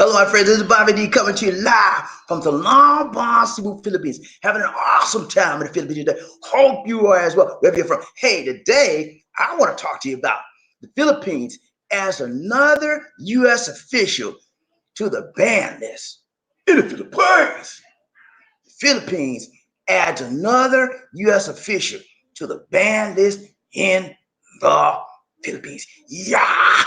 Hello, my friends. This is Bobbie D coming to you live from the Long Bon Cebu, Philippines. Having an awesome time in the Philippines today. Hope you are as well, wherever you're from. Hey, today I want to talk to you about the Philippines as another U.S. official to the ban list in the Philippines. The Philippines adds another U.S. official to the ban list in the Philippines. Yeah.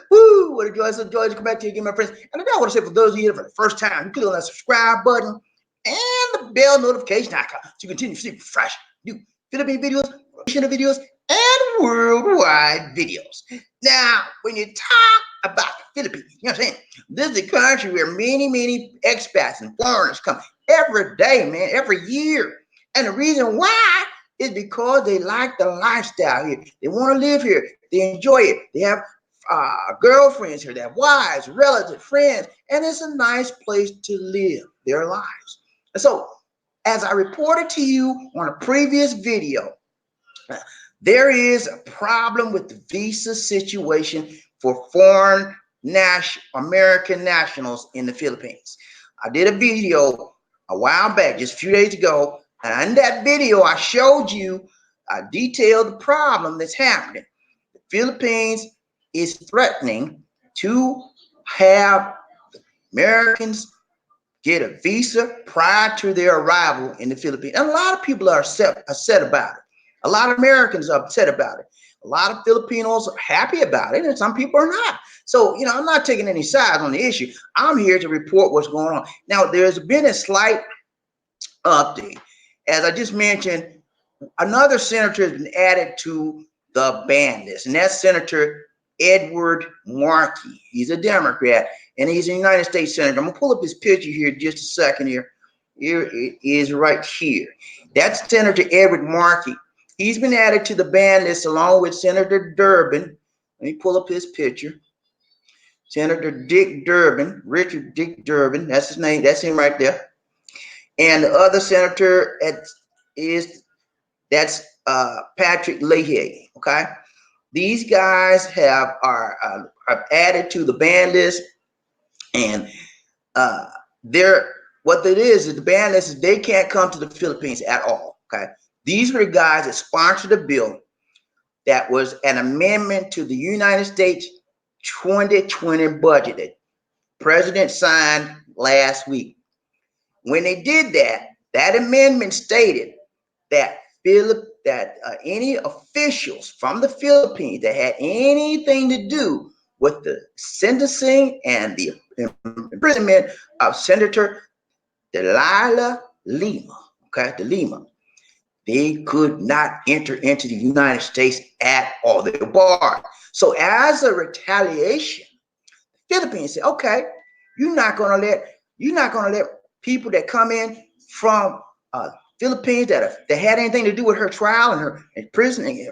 Woo! What a joy, so joy to come back to you again, my friends. And I want to say for those of you here for the first time, you click on that subscribe button and the bell notification icon so you continue to see fresh new Philippine videos, videos, and worldwide videos. Now, when you talk about the Philippines, you know what I'm saying? This is a country where many expats and foreigners come every day, man, every year. And the reason why is because they like the lifestyle here. They want to live here. They enjoy it. They have girlfriends here, they have wives, relatives, friends, and it's a nice place to live their lives. And so, as I reported to you on a previous video, there is a problem with the visa situation for foreign American nationals in the Philippines. I did a video a while back, just a few days ago, and in that video, I showed you, I detailed the problem that's happening. The Philippines is threatening to have Americans get a visa prior to their arrival in the Philippines. And a lot of people are upset about it. A lot of Americans are upset about it. A lot of Filipinos are happy about it, and some people are not. So, I'm not taking any sides on the issue. I'm here to report what's going on. Now, there's been a slight update. As I just mentioned, another senator has been added to the ban list, and that's Senator Edward Markey. He's a Democrat, and he's a United States Senator. I'm going to pull up his picture here just a second here. Here it is right here. That's Senator Edward Markey. He's been added to the ban list along with Senator Durbin. Let me pull up his picture. Senator Dick Durbin, Richard Dick Durbin, that's his name. That's him right there. And the other senator that's Patrick Leahy, okay? These guys are added to the ban list, and what it is the ban list is they can't come to the Philippines at all, okay? These were the guys that sponsored a bill that was an amendment to the United States 2020 budget that the president signed last week. When they did that, that amendment stated that any officials from the Philippines that had anything to do with the sentencing and the imprisonment of Senator Leila de Lima, de Lima, they could not enter into the United States at all. They were barred. So as a retaliation, the Philippines said, okay, you're not gonna let people that come in from Philippines that had anything to do with her trial and her imprisoning,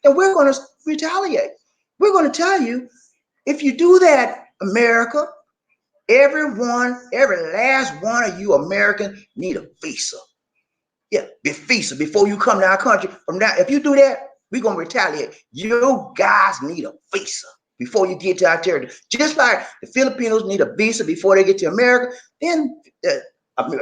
then we're going to retaliate. We're going to tell you, if you do that, America, every last one of you Americans need a visa. Yeah, visa before you come to our country. From now, if you do that, we're going to retaliate. You guys need a visa before you get to our territory. Just like the Filipinos need a visa before they get to America, then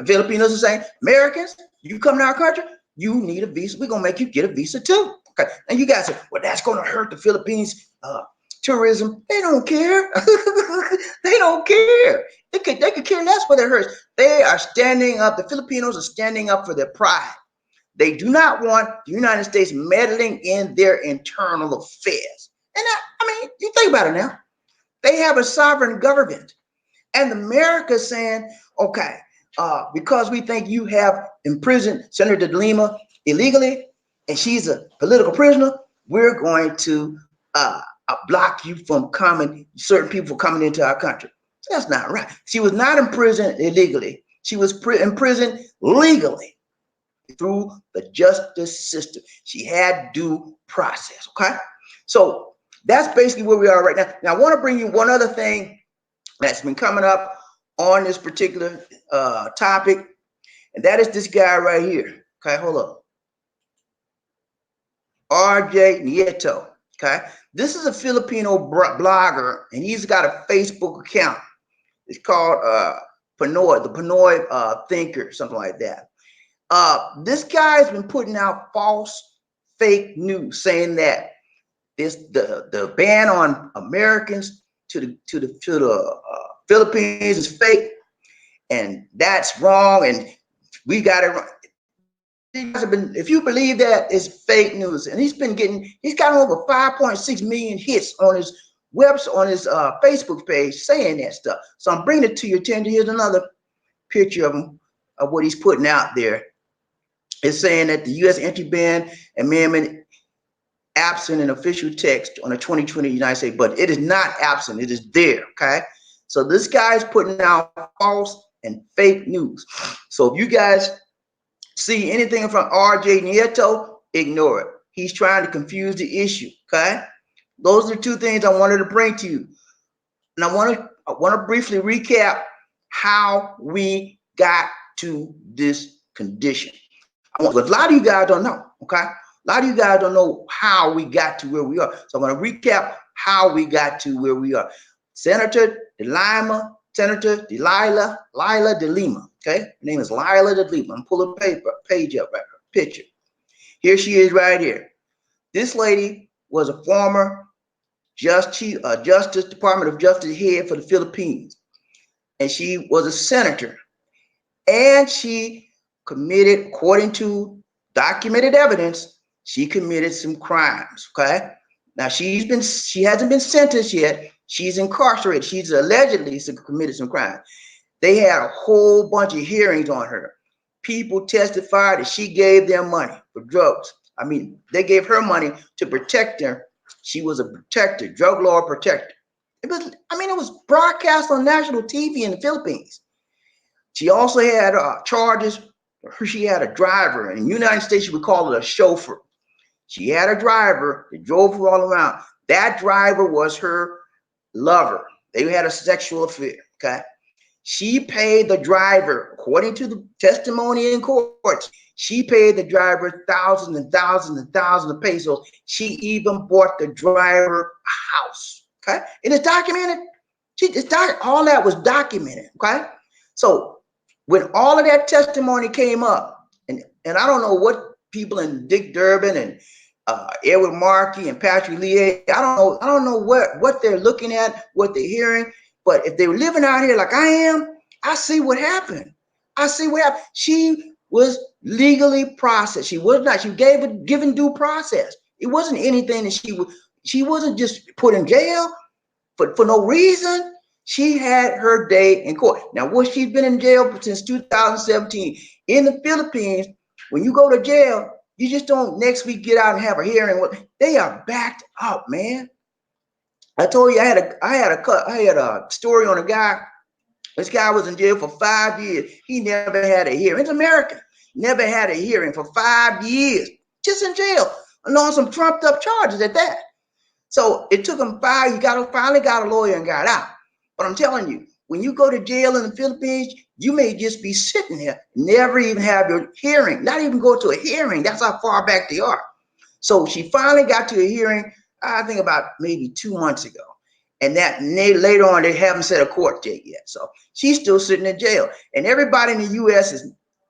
Filipinos are saying, Americans, you come to our country, you need a visa. We're going to make you get a visa too. Okay. And you guys say, well, that's going to hurt the Philippines tourism. They don't care. They don't care. They could care less whether it hurts. They are standing up. The Filipinos are standing up for their pride. They do not want the United States meddling in their internal affairs. And you think about it now. They have a sovereign government. And America's saying, okay, because we think you have imprisoned Senator de Lima illegally, and she's a political prisoner, we're going to block you from certain people from coming into our country. That's not right. She was not imprisoned illegally. She was imprisoned legally through the justice system. She had due process, okay? So that's basically where we are right now. Now, I want to bring you one other thing that's been coming up on this particular topic, and that is this guy right here. Okay, hold up. RJ Nieto. Okay, This is a Filipino blogger, and he's got a Facebook account. It's called Pinoy, the Pinoy thinker, something like that. This guy's been putting out false, fake news, saying that the ban on Americans to the Philippines is fake, and that's wrong, and we got it wrong. If you believe that, it's fake news. And he's got over 5.6 million hits on his Facebook page saying that stuff. So I'm bringing it to your attention. Here's another picture of him, of what he's putting out there. It's saying that the U.S. anti-ban amendment absent in official text on the 2020 United States, but it is not absent. It is there. Okay. So this guy's putting out false and fake news. So if you guys see anything from RJ Nieto, ignore it. He's trying to confuse the issue. Okay. Those are the two things I wanted to bring to you. And I want to briefly recap how we got to this condition. But a lot of you guys don't know. Okay. A lot of you guys don't know how we got to where we are. So I'm going to recap how we got to where we are. Senator Leila de Lima. Okay, her name is Leila de Lima. I'm pulling page up right her picture. Here she is right here. This lady was a former Justice Department of Justice head for the Philippines, and she was a senator, and she committed, according to documented evidence, she committed some crimes. Okay, now she hasn't been sentenced yet. She's incarcerated. She's allegedly committed some crimes. They had a whole bunch of hearings on her. People testified that she gave them money for drugs. I mean, they gave her money to protect her. She was a protector, drug law protector. It was broadcast on national TV in the Philippines. She also had charges. She had a driver. In the United States, you would call it a chauffeur. She had a driver that drove her all around. That driver was her lover. They had a sexual affair. Okay. She paid the driver, according to the testimony in court, she paid the driver thousands and thousands and thousands of pesos. She even bought the driver a house. Okay. It is documented. All that was documented. Okay. So when all of that testimony came up, and I don't know what people in Dick Durbin and Edward Markey and Patrick Leahy, I don't know what they're looking at, what they're hearing. But if they were living out here like I am, I see what happened. She was legally processed. She was given due process. It wasn't anything that she wasn't just put in jail for no reason. She had her day in court. Now, she's been in jail since 2017. In the Philippines, when you go to jail, you just don't next week get out and have a hearing. They are backed up, man. I told you I had a story on a guy. This guy was in jail for 5 years. He never had a hearing. It's American. Never had a hearing for 5 years, just in jail, and on some trumped up charges at that. So it took him 5. He finally got a lawyer and got out. But I'm telling you, when you go to jail in the Philippines, you may just be sitting there, never even have your hearing, not even go to a hearing. That's how far back they are. So she finally got to a hearing, I think about maybe 2 months ago. And later on, they haven't set a court date yet. So she's still sitting in jail. And everybody in the U.S.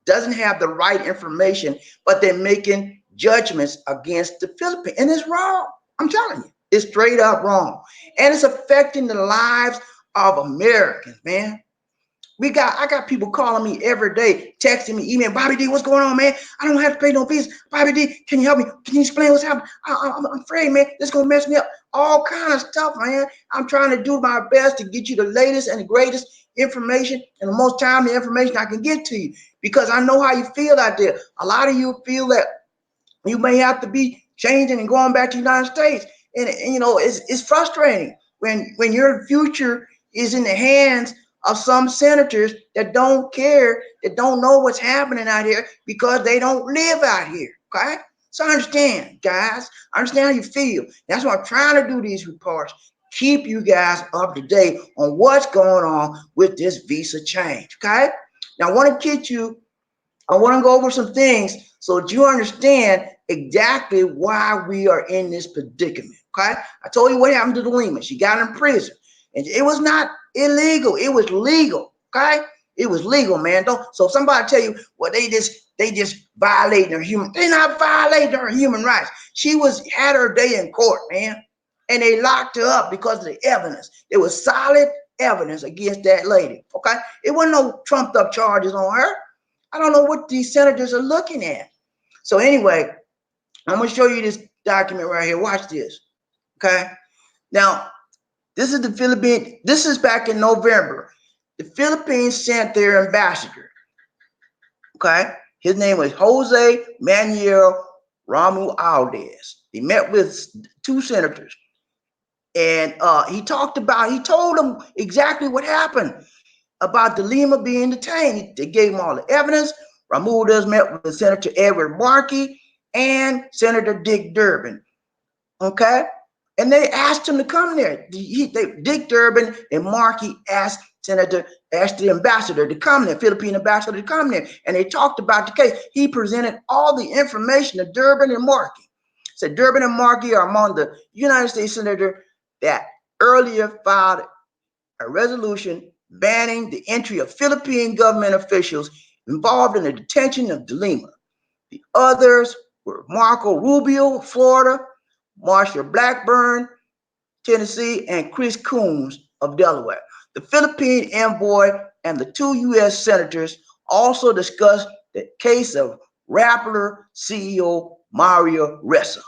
doesn't have the right information, but they're making judgments against the Philippines. And it's wrong. I'm telling you, it's straight up wrong. And it's affecting the lives of Americans, man. I got people calling me every day, texting me, emailing, Bobbie D, what's going on, man? I don't have to pay no fees. Bobbie D, can you help me? Can you explain what's happening? I'm afraid, man. This is going to mess me up. All kind of stuff, man. I'm trying to do my best to get you the latest and the greatest information and the most timely information I can get to you, because I know how you feel out there. A lot of you feel that you may have to be changing and going back to the United States. And it's frustrating when your future is in the hands of some senators that don't care, that don't know what's happening out here because they don't live out here. Okay. So I understand, guys. I understand how you feel. That's why I'm trying to do these reports. Keep you guys up to date on what's going on with this visa change. Okay. Now I want to go over some things so that you understand exactly why we are in this predicament. Okay, I told you what happened to De Lima. She got in prison, and it was not illegal. It was legal. Okay, it was legal, man. Don't so if somebody tell you, well, they just violating her human. They're not violating her human rights. She had her day in court, man, and they locked her up because of the evidence. There was solid evidence against that lady. Okay, it wasn't no trumped up charges on her. I don't know what these senators are looking at. So anyway, I'm gonna show you this document right here. Watch this. Okay. Now, this is the Philippines. This is back in November. The Philippines sent their ambassador. Okay. His name was Jose Manuel Romualdez. He met with 2 senators. And he told them exactly what happened about De Lima being detained. They gave him all the evidence. Romualdez met with Senator Edward Markey and Senator Dick Durbin. Okay. And they asked him to come there. Dick Durbin and Markey asked the ambassador to come there, Philippine ambassador to come there. And they talked about the case. He presented all the information to Durbin and Markey. Said Durbin and Markey are among the United States senators that earlier filed a resolution banning the entry of Philippine government officials involved in the detention of De Lima. The others were Marco Rubio, Florida, Marsha Blackburn, Tennessee, and Chris Coons of Delaware. The Philippine envoy and the 2 U.S. senators also discussed the case of Rappler CEO Mario Ressa,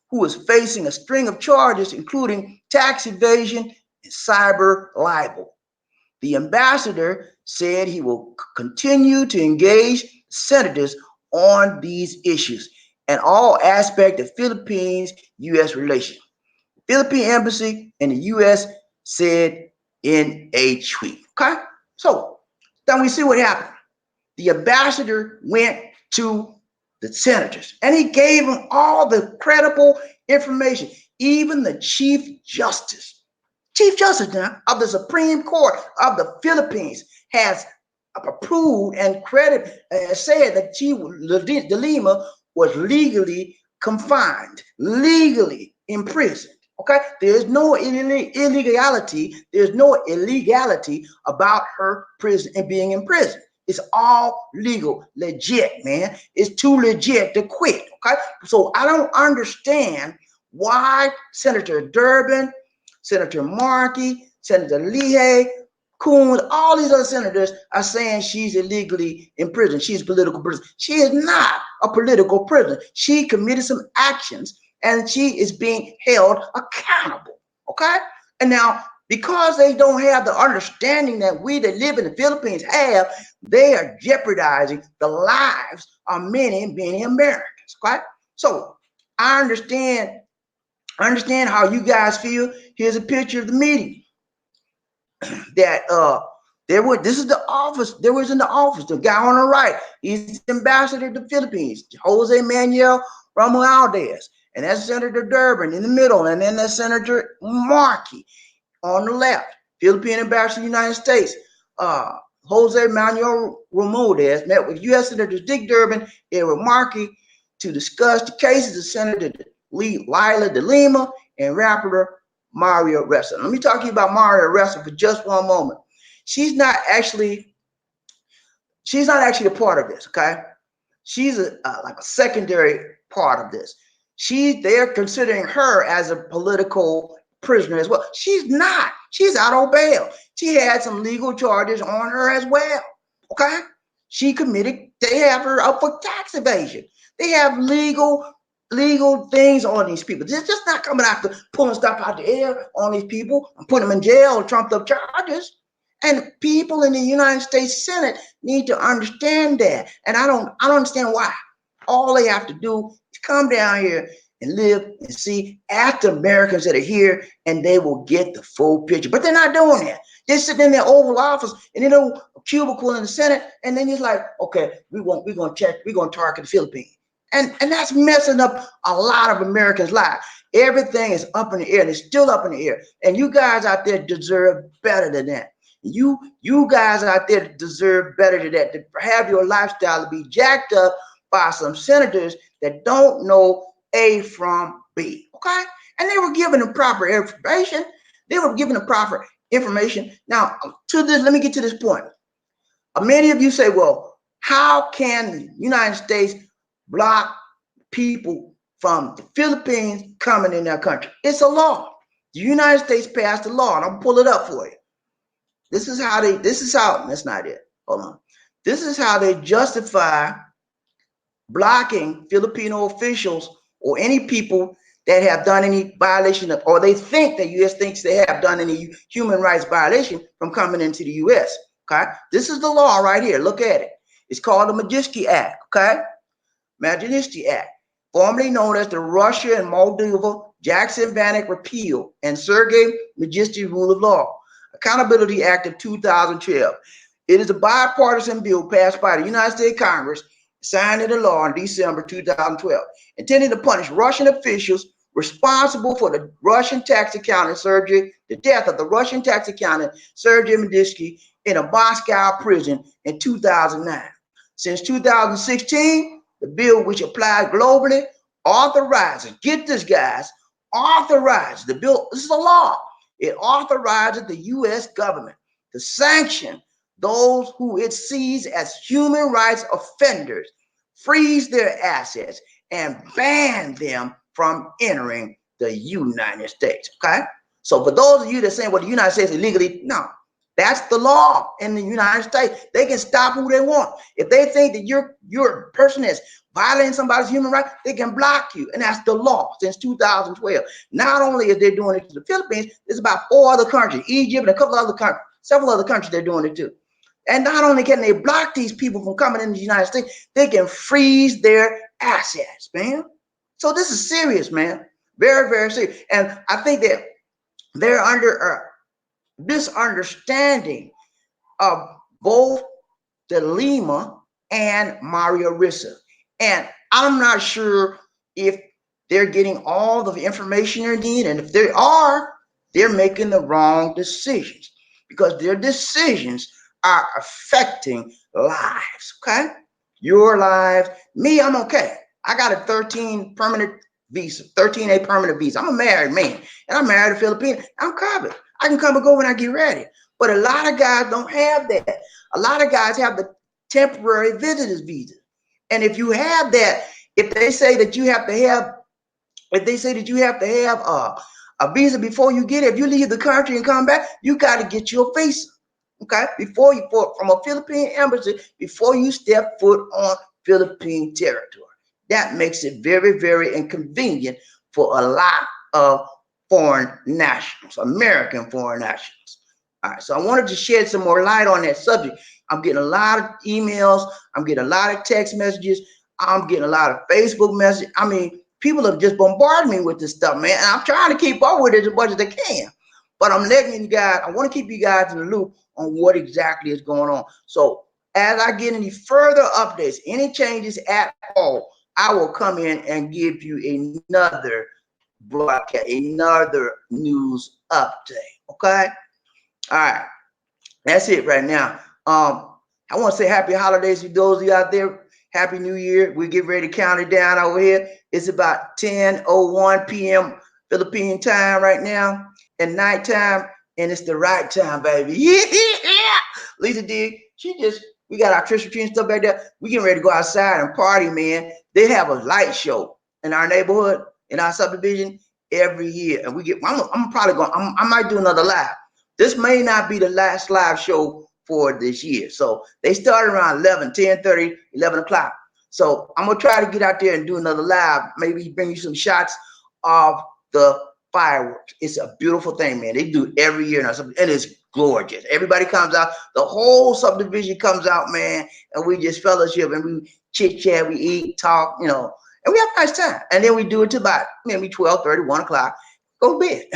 who is facing a string of charges, including tax evasion and cyber libel. The ambassador said he will continue to engage senators on these issues and all aspects of Philippines-U.S. relations. The Philippine embassy and the U.S. said in a tweet. Okay, so then we see what happened. The ambassador went to the senators and he gave them all the credible information. Even the Chief Justice now of the Supreme Court of the Philippines has approved and said that De Lima was legally confined, legally imprisoned. Okay, there's no illegality. There's no illegality about her prison and being in prison. It's all legal, legit, man. It's too legit to quit. Okay, so I don't understand why Senator Durbin, Senator Markey, Senator Leahy, Coons, all these other senators are saying she's illegally in prison. She's a political prisoner. She is not a political prisoner. She committed some actions and she is being held accountable. Okay? And now, because they don't have the understanding that we that live in the Philippines have, they are jeopardizing the lives of many, many Americans. Okay? So I understand how you guys feel. Here's a picture of the meeting that this is the office. There was in the office, the guy on the right, he's the ambassador to the Philippines, Jose Manuel Romualdez, and that's Senator Durbin in the middle, and then that's Senator Markey on the left, Philippine ambassador to the United States. Jose Manuel Romualdez met with U.S. Senators Dick Durbin and Edward Markey to discuss the cases of Senator Leila de Lima and rapper Mario Ressa. Let me talk to you about Mario Ressa for just one moment. She's not actually a part of this, okay? She's like a secondary part of this. They're considering her as a political prisoner as well. She's not. She's out on bail. She had some legal charges on her as well, okay? They have her up for tax evasion. They have legal things on these people. They're just not coming after pulling stuff out the air on these people and putting them in jail and trumped up charges. And people in the United States Senate need to understand that. And I don't understand why. All they have to do is come down here and live and see after Americans that are here, and they will get the full picture. But they're not doing that. They're sitting in their Oval Office and in a cubicle in the Senate, and then it's like, okay, we're gonna target the Philippines. And that's messing up a lot of Americans' lives. Everything is up in the air, and it's still up in the air. And you guys out there deserve better than that. You guys out there deserve better than that, to have your lifestyle to be jacked up by some senators that don't know A from B. Okay? and they were given the proper information. They were given the proper information. Now, to this, let me get to this point. Many of you say, well, how can the United States block people from the Philippines coming in their country? It's a law. The United States passed a law, and I'll pull it up for you. That's not it. Hold on. This is how they justify blocking Filipino officials or any people that have done any violation of, or they think the U.S. thinks they have done any human rights violation from coming into the U.S. Okay, this is the law right here. Look at it. It's called the Magnitsky Act. Okay, Magnitsky Act, formerly known as the Russia and Moldova Jackson-Vanik Repeal and Sergei Magnitsky Rule of Law Accountability Act of 2012. It is a bipartisan bill passed by the United States Congress, signed into law in December 2012, intended to punish Russian officials responsible for the Russian tax accountant the death of the Russian tax accountant Sergei Magnitsky in a Moscow prison in 2009. Since 2016, the bill, which applies globally, authorizes, get this guys, authorizes the bill, this is a law, it authorizes the U.S. government to sanction those who it sees as human rights offenders, freeze their assets, and ban them from entering the United States. Okay? So for those of you that are saying, well, the United States illegally, no, that's the law in the United States. They can stop who they want. If they think that you're a person that's violating somebody's human rights, they can block you. And that's the law since 2012. Not only are they doing it to the Philippines, there's about 4 other countries, Egypt and a couple other countries, several other countries, they're doing it too. And not only can they block these people from coming into the United States, they can freeze their assets, man. So this is serious, man. Very, very serious. And I think that they're under this understanding of both De Lima and Mario Rissa. And I'm not sure if they're getting all the information they need. And if they are, they're making the wrong decisions because their decisions are affecting lives, okay? Your lives. Me, I'm okay. I got a 13 permanent visa, 13A permanent visa. I'm a married man, and I'm married a Filipino. I'm covered. I can come and go when I get ready. But a lot of guys don't have that. A lot of guys have the temporary visitor's visa. And if you have that, if they say that you have to have, a visa before you get it, if you leave the country and come back, you got to get your visa. Okay, from a Philippine embassy before you step foot on Philippine territory. That makes it very, very inconvenient for a lot of foreign nationals, American foreign nationals. All right, so I wanted to shed some more light on that subject. I'm getting a lot of emails. I'm getting a lot of text messages. I'm getting a lot of Facebook messages. I mean, people have just bombarded me with this stuff, man. And I'm trying to keep up with it as much as I can. But I'm letting you guys, I want to keep you guys in the loop on what exactly is going on. So as I get any further updates, any changes at all, I will come in and give you another broadcast, another news update. Okay? All right. That's it right now. I want to say happy holidays to those of you out there. Happy New Year. We get ready to count it down over here. It's about 10:01 p.m. Philippine time right now and nighttime. And it's the right time, baby. Yeah. Lisa D, we got our trick or treat and stuff back there. We getting ready to go outside and party, man. They have a light show in our neighborhood, in our subdivision every year. And I might do another live. This may not be the last live show for this year. So they start around 10:30, 11 o'clock. So I'm going to try to get out there and do another live, maybe bring you some shots of the fireworks. It's a beautiful thing, man. They do it every year, and it's gorgeous. Everybody comes out. The whole subdivision comes out, man, and we just fellowship and we chit-chat, we eat, talk, and we have a nice time. And then we do it to about maybe 12:30, 1 o'clock. Go to bed.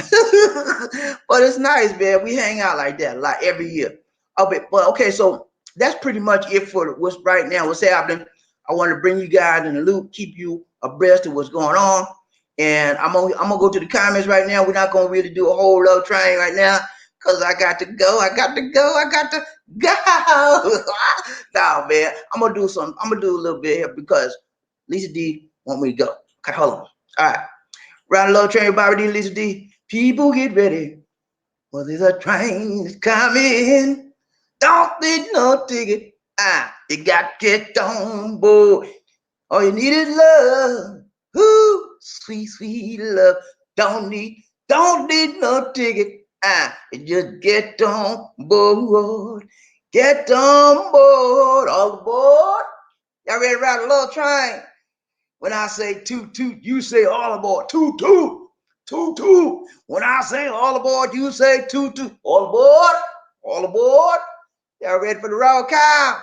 But it's nice, man. We hang out like that like every year. Okay, so that's pretty much it for what's right now, what's happening. I want to bring you guys in the loop, keep you abreast of what's going on. And I'm gonna go to the comments right now. We're not gonna really do a whole love train right now because I got to go. No, man. I'm gonna do a little bit here because Lisa D want me to go. Okay, hold on. All right. Ride a little train, Bobbie D, Lisa D. People get ready. Well, there's a train coming. Don't need no ticket. You got to get on board. All you need is love. Ooh, sweet, sweet love. Don't need no ticket. You just get on board. Get on board. All aboard. Y'all ready to ride a little train? When I say toot toot, you say all aboard. Toot toot. Toot toot. When I say all aboard, you say toot toot. All aboard. All aboard. Y'all ready for the roll call?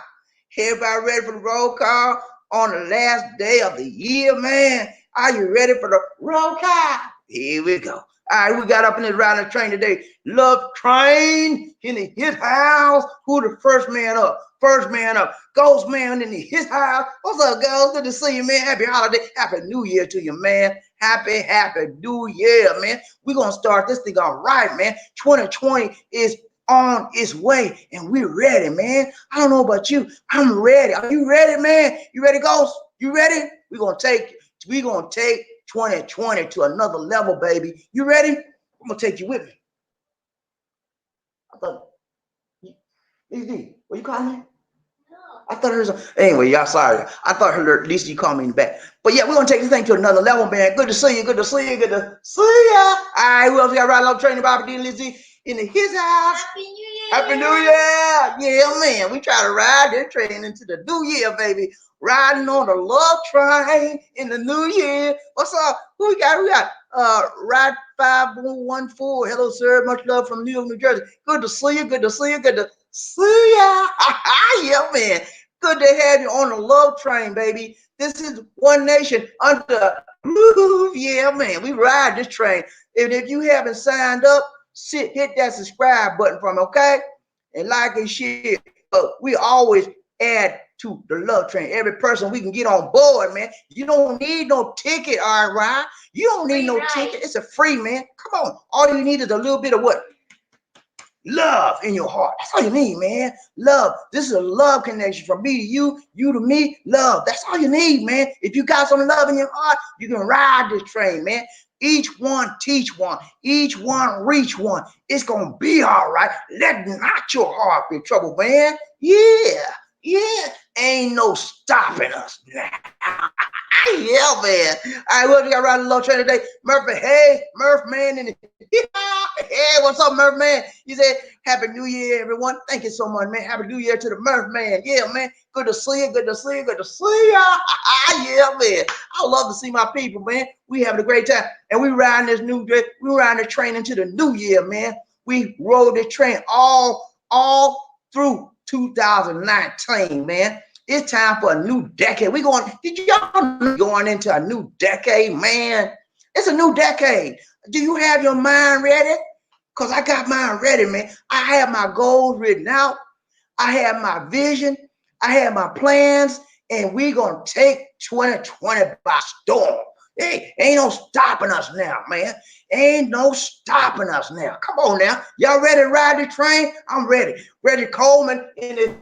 Everybody ready for the roll call on the last day of the year, man? Are you ready for the roll call? Here we go. All right, we got up in this riding train today. Love train in the his house. Who the first man up? First man up. Ghost man in his house. What's up, girls? Good to see you, man. Happy holiday. Happy New Year to you, man. Happy New Year, man. We're going to start this thing all right, man. 2020 is on its way, and we're ready, man. I don't know about you. I'm ready. Are you ready, man? You ready, Ghost? You ready? We're going to take 2020 to another level, baby. You ready? I'm going to take you with me. I thought, Lisa, what you calling me? I thought it was anyway, y'all sorry. I thought her Lisa, you called me in the back. But yeah, we're gonna take this thing to another level, man. Good to see you, good to see you, good to see ya. All right, who else got right along training Bobbie D Lizzie in his house? Happy New Year! Happy New Year! Yeah, man. We try to ride this train into the new year, baby. Riding on the love train in the new year. What's up? Who we got? We got Ride 5114. Hello, sir. Much love from New York, New Jersey. Good to see you, good to see you, good to see ya. Yeah, man. Good to have you on the love train, baby. This is one nation under groove. Yeah, man. We ride this train. And if you haven't signed up, hit that subscribe button for me, okay? And like and share. We always add to the love train. Every person we can get on board, man. You don't need no ticket, all right? You don't need no ticket. It's a free, man. Come on. All you need is a little bit of what? Love in your heart. That's all you need, man. Love. This is a love connection from me to you, you to me. Love. That's all you need, man. If you got some love in your heart, you can ride this train, man. Each one teach one. Each one reach one. It's gonna be all right. Let not your heart be troubled, man. Yeah. Ain't no stopping us now. Yeah, man. All right, what we got riding a little train today? Murphy, hey, Murph, man. Hey, what's up, Murph, man? You said, Happy New Year, everyone. Thank you so much, man. Happy New Year to the Murph, man. Yeah, man. Good to see you. Good to see you. Good to see ya. Yeah, man. I love to see my people, man. We having a great time. And we riding the train into the new year, man. We rode this train all through 2019, man. It's time for a new decade. Did y'all know going into a new decade, man? It's a new decade. Do you have your mind ready? Because I got mine ready, man. I have my goals written out. I have my vision. I have my plans. And we're going to take 2020 by storm. Hey, ain't no stopping us now, man. Ain't no stopping us now. Come on now. Y'all ready to ride the train? I'm ready. Reggie Coleman in the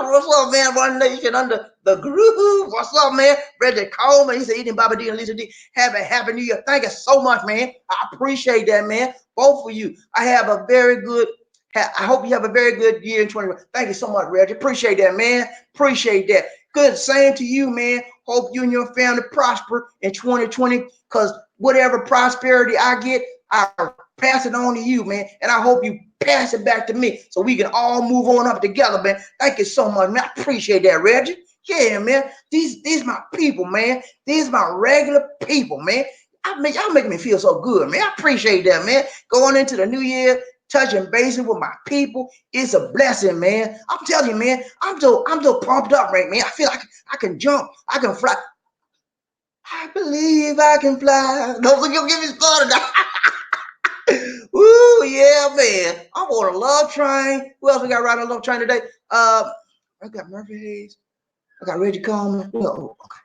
what's up, man? One nation under the groove. What's up, man? Reggie Coleman. He said, eating Bobbie D and Lisa D. Happy New Year. Thank you so much, man. I appreciate that, man. Both of you. I hope you have a very good year in 2021. Thank you so much, Reggie. Appreciate that, man. Appreciate that. Good. Same to you, man. Hope you and your family prosper in 2020, because whatever prosperity I get, I pass it on to you, man. And I hope you pass it back to me so we can all move on up together, man. Thank you so much, man. I appreciate that, Reggie. Yeah, man. These my people, man. These my regular people, man. Y'all make me feel so good, man. I appreciate that, man. Going into the new year, touching bases with my people, it's a blessing, man. I'm telling you, man. I'm so pumped up right, man. I feel like I can jump, I can fly. I believe I can fly. Don't get me started. Ooh, yeah, man. I'm on a love train. Who else we got riding a love train today? I got Murphy Hayes. I got Reggie Coleman. Oh, okay.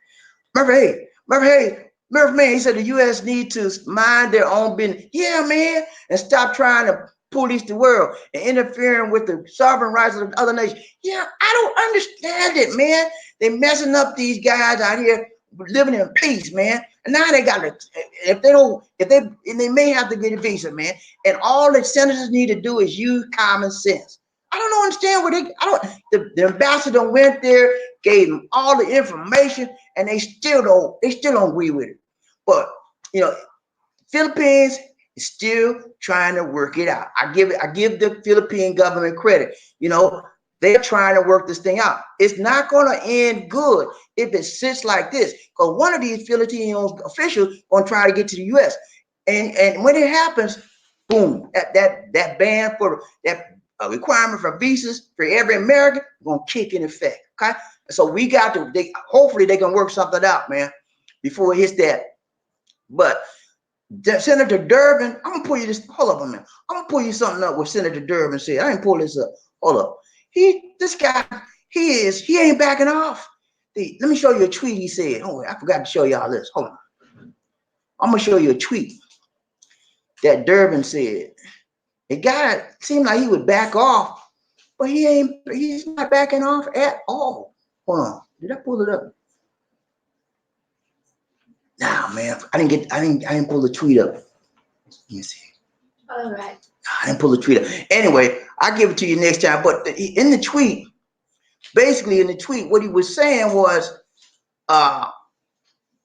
Murphy Hayes. Murphy, man, he said the U.S. need to mind their own business. Yeah, man. And stop trying to police the world and interfering with the sovereign rights of other nations. Yeah, I don't understand it, man. They messing up these guys out here living in peace, man. And now they got to, if they may have to get a visa, man. And all the senators need to do is use common sense. I don't understand what the ambassador went there, gave them all the information, and they still don't agree with it. But you know, Philippines is still trying to work it out. I give the Philippine government credit. You know, they're trying to work this thing out. It's not going to end good if it sits like this, because one of these Filipino officials going to try to get to the U.S. and when it happens, boom, that ban for that requirement for visas for every American going to kick in effect. Okay, so we got to. Hopefully they can work something out, man, before it hits that. But Senator Durbin, I'm gonna pull you this. Hold up a minute. I'm gonna pull you something up what Senator Durbin said. I ain't pull this up. Hold up. This guy, he ain't backing off. Let me show you a tweet he said. Oh, I forgot to show y'all this. Hold on. I'm gonna show you a tweet that Durbin said. The guy seemed like he would back off, but he's not backing off at all. Hold on. Did I pull it up? Nah, man. I didn't pull the tweet up. Let me see. All right. I didn't pull the tweet up. Anyway, I'll give it to you next time. But in the tweet, basically in the tweet, what he was saying was, I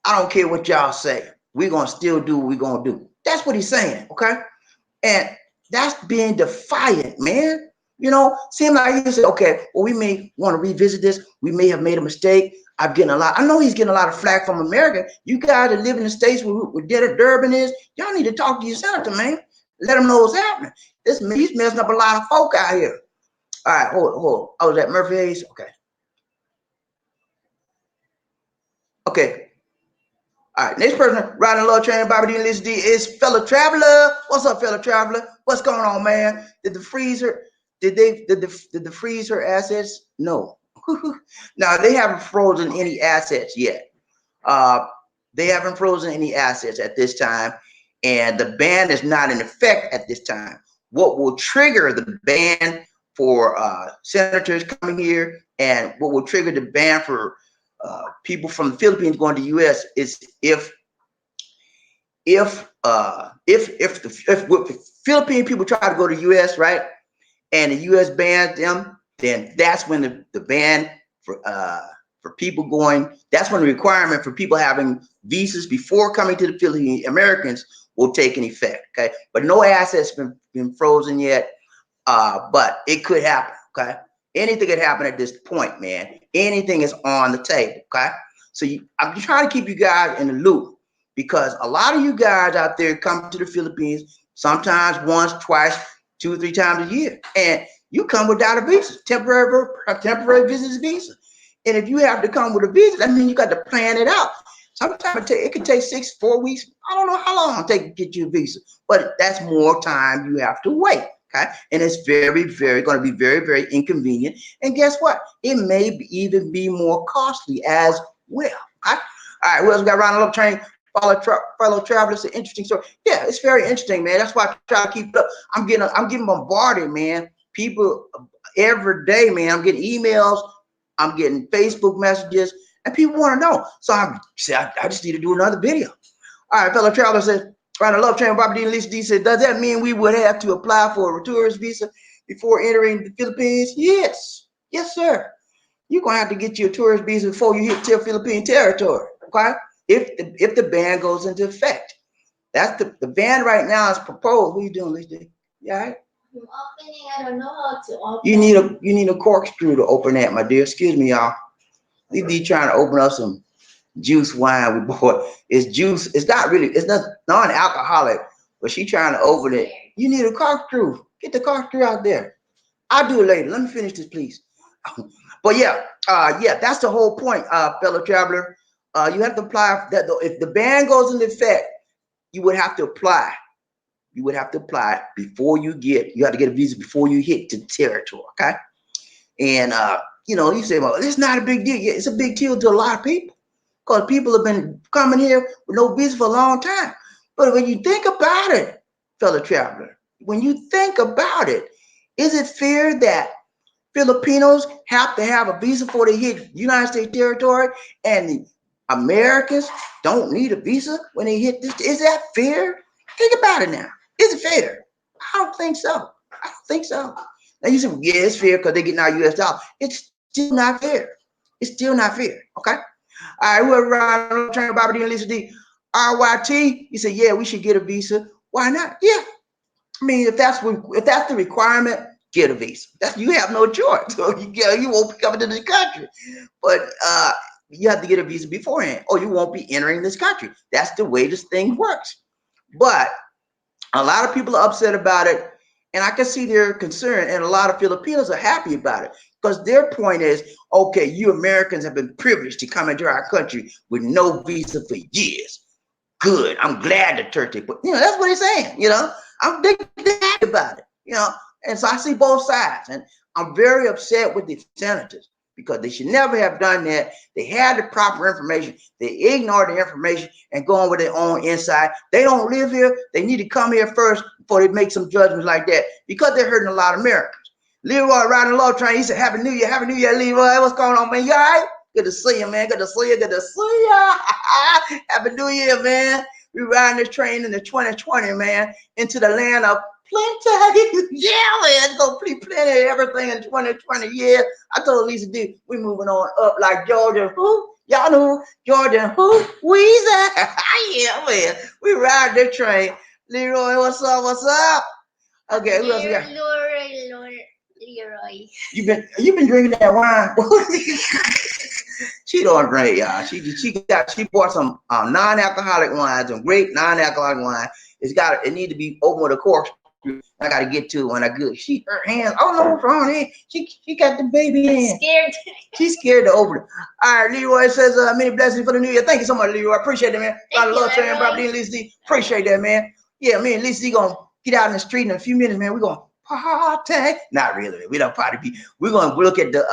don't care what y'all say. We're going to still do what we're going to do. That's what he's saying, okay? And that's being defiant, man. You know, seemed like he said, okay, well, we may want to revisit this. We may have made a mistake. I know he's getting a lot of flack from America. You guys that live in the states where Durbin is, y'all need to talk to your senator, man. Let them know what's happening. He's messing up a lot of folk out here. All right, hold on. Oh, is that Murphy Hayes? Okay. All right, next person riding a little train, Bobbie D. List D is fellow traveler. What's up, fellow traveler? What's going on, man? Did the freeze her assets? No. No, they haven't frozen any assets yet. They haven't frozen any assets at this time, and the ban is not in effect at this time. What will trigger the ban for senators coming here, and what will trigger the ban for people from the Philippines going to the U.S. is if Philippine people try to go to the U.S., right, and the U.S. bans them, then that's when the ban for people going, that's when the requirement for people having visas before coming to the Philippines, Americans, will take an effect. Okay, but no assets been frozen yet, but it could happen. Okay, anything could happen at this point, man. Anything is on the table. Okay, so I'm trying to keep you guys in the loop, because a lot of you guys out there come to the Philippines sometimes once, twice, 2 or 3 times a year, and you come without a visa, temporary business visa. And if you have to come with a visa, that means you got to plan it out. Sometimes it could take 4 weeks. I don't know how long it take to get you a visa, but that's more time you have to wait. Okay, and it's very, very going to be very, very inconvenient. And guess what? It may even be more costly as well. Okay? All right, who else we got around the little train? Fellow travelers, an interesting story. Yeah, it's very interesting, man. That's why I try to keep it up. I'm getting bombarded, man. People every day, man. I'm getting emails, I'm getting Facebook messages, and people want to know. So I just need to do another video. All right, fellow traveler says, right, I love train. Bobbie D. Lisa D said, does that mean we would have to apply for a tourist visa before entering the Philippines? Yes, sir. You're gonna have to get your tourist visa before you hit Philippine territory. Okay, if the ban goes into effect. That's the ban right now is proposed. What are you doing, Lisa D? Yeah, all right? I'm opening. I don't know how to open. You need a corkscrew to open that, my dear. Excuse me, y'all. Lisa trying to open up some juice wine we bought. It's juice. It's not non-alcoholic, but she trying to open it. You need a corkscrew. Get the corkscrew out there. I'll do it later. Let me finish this, please. But yeah, that's the whole point, fellow traveler. You have to apply that. If the ban goes into effect, you would have to apply. You would have to apply before you have to get a visa before you hit the territory. Okay, and you say, well, it's not a big deal. Yeah, it's a big deal to a lot of people, because people have been coming here with no visa for a long time. But when you think about it, fellow traveler, when you think about it, is it fair that Filipinos have to have a visa before they hit United States territory, and Americans don't need a visa when they hit this. Is that fair? Think about it now. Is it fair? I don't think so. I don't think so. Now you say, yeah, it's fair because they get our US dollar. It's still not fair. It's still not fair. Okay. All right, we're around trying to Bobbie and Lisa D. RYT, you say, yeah, we should get a visa. Why not? Yeah. I mean, if that's the requirement, get a visa. You have no choice. So you won't be coming to this country. But you have to get a visa beforehand, or you won't be entering this country. That's the way this thing works. But a lot of people are upset about it, and I can see their concern, and a lot of Filipinos are happy about it because their point is, okay, you Americans have been privileged to come into our country with no visa for years. Good. I'm glad the Turkey, but that's what he's saying. I'm happy about it. And so I see both sides, and I'm very upset with the senators because they should never have done that. They had the proper information. They ignored the information and go on with their own insight. They don't live here. They need to come here first before they make some judgments like that because they're hurting a lot of Americans. Leroy riding the love train. He said, Happy New Year. Happy New Year, Leroy. What's going on, man? You all right? Good to see you, man. Good to see you. Good to see you. Happy New Year, man. We riding this train in the 2020, man, into the land of plenty. Yeah, man. It's going to be plenty of everything in 2020. Yeah. I told Lisa D, we moving on up like Georgia. Who? Y'all know Georgia. Who? Weezy. Yeah, man. We ride this train. Leroy, what's up? What's up? Okay, who else we got? Leroy. You've been drinking that wine. She don't drink, y'all. She bought some non-alcoholic wines, some great non-alcoholic wine. It need to be open with a corkscrew. I gotta get to it when I good. Her hands. I don't know what's wrong here. She got the baby in. Scared. She's scared to open it. All right, Leroy says many blessings for the new year. Thank you so much, Leroy. I appreciate it, man. Thank you, love train, Bobbie and Lisa D. Appreciate that, man. Yeah, me and Lisa D gonna get out in the street in a few minutes, man. We're gonna party. Not really. We don't party. We're gonna look at the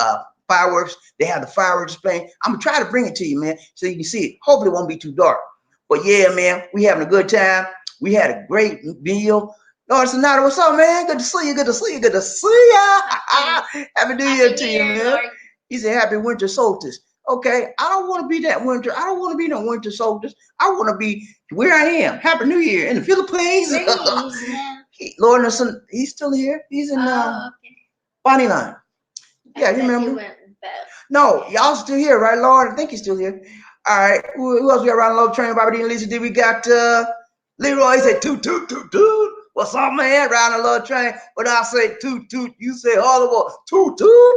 fireworks. They have the fireworks displaying. I'm gonna try to bring it to you, man, so you can see it. Hopefully it won't be too dark. But yeah, man, we having a good time. We had a great meal. Lord Sanada, what's up, man? Good to see you. Good to see you. Good to see ya. Happy New Year to you, man. Lord. He said, Happy winter solstice. Okay, I don't want to be that winter. I don't want to be no winter solstice. I want to be where I am. Happy New Year in the Philippines. Lord, he's still here. He's in Bonnie Line. Yeah, you remember? No, y'all still here, right, Lord? I think he's still here. All right. Who else we got around the low train? Bobbie and Lisa D. We got Leroy. He said toot toot toot toot. What's up, man? Around the low train. When I say toot toot, you say all aboard. Toot toot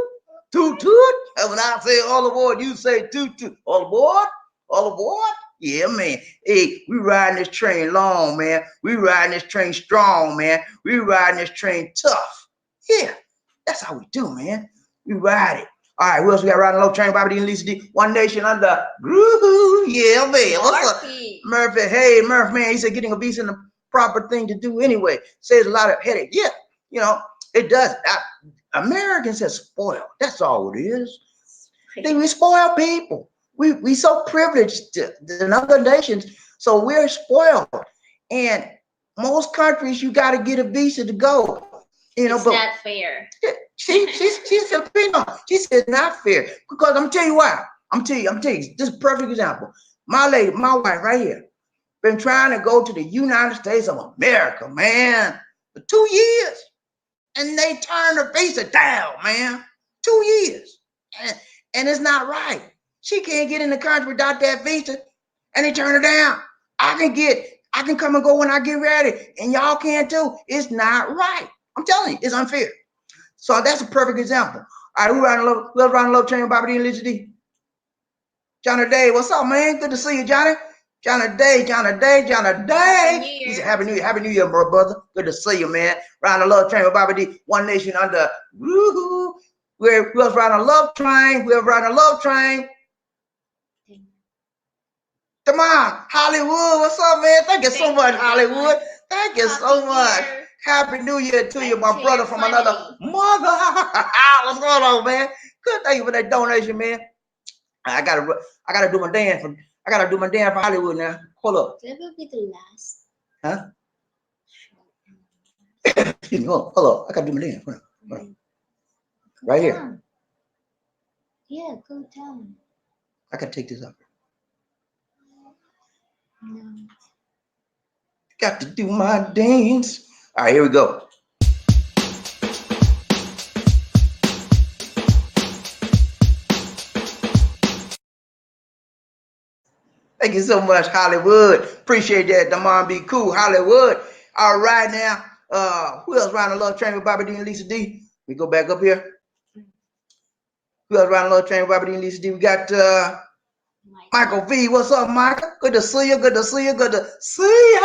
toot toot. And when I say all aboard, you say toot toot. All aboard. All aboard. Yeah, man. Hey, we riding this train long, man. We riding this train strong, man. We riding this train tough. Yeah, that's how we do, man. We ride it. All right, who else we got riding low train? Bobbie and Lisa D. One Nation under groove. Yeah, man. What's up? Murphy. Hey, Murphy, man. He said getting a visa is the proper thing to do anyway. Saves a lot of headache. Yeah, it does. Americans are spoiled. That's all it is. We spoil people. We so privileged than other nations, so we're spoiled. And most countries, you got to get a visa to go. It's not fair. She's Filipino. She said not fair because I'm tell you why. I'm tell you. This is a perfect example. My lady, my wife, right here, been trying to go to the United States of America, man, for 2 years, and they turned her visa down, man. 2 years, and it's not right. She can't get in the country without that visa, and they turn her down. I can come and go when I get ready, and y'all can too. It's not right. I'm telling you, it's unfair. So that's a perfect example. All right, we're around the love train, Bobbie and Lisa D. Johnny Day, what's up, man? Good to see you, Johnny. Johnny Day. He said, Happy New Year, bro, brother. Good to see you, man. Round the love train with Bobbie D. One Nation under. Woohoo. We're riding a love train. We're riding a love train. Come on, Hollywood. What's up, man? Thank you so much, Hollywood. Thank you so much. Happy New Year to you, my brother from another mother. What's going on, man? Good. Thank you for that donation, man. I gotta do my dance for Hollywood now. Hold up. That will be the last. Huh? Excuse me. Hold up. I gotta do my dance. Right here. Yeah, go down. I gotta take this up. No. Got to do my dance. All right, here we go. Thank you so much, Hollywood. Appreciate that. Damon be cool, Hollywood. All right now. Who else riding the love train with Bobbie D and Lisa D? We go back up here. Who else riding the love train with Bobbie D and Lisa D? We got Michael V. What's up, Michael? Good to see you. Good to see you. Good to see you.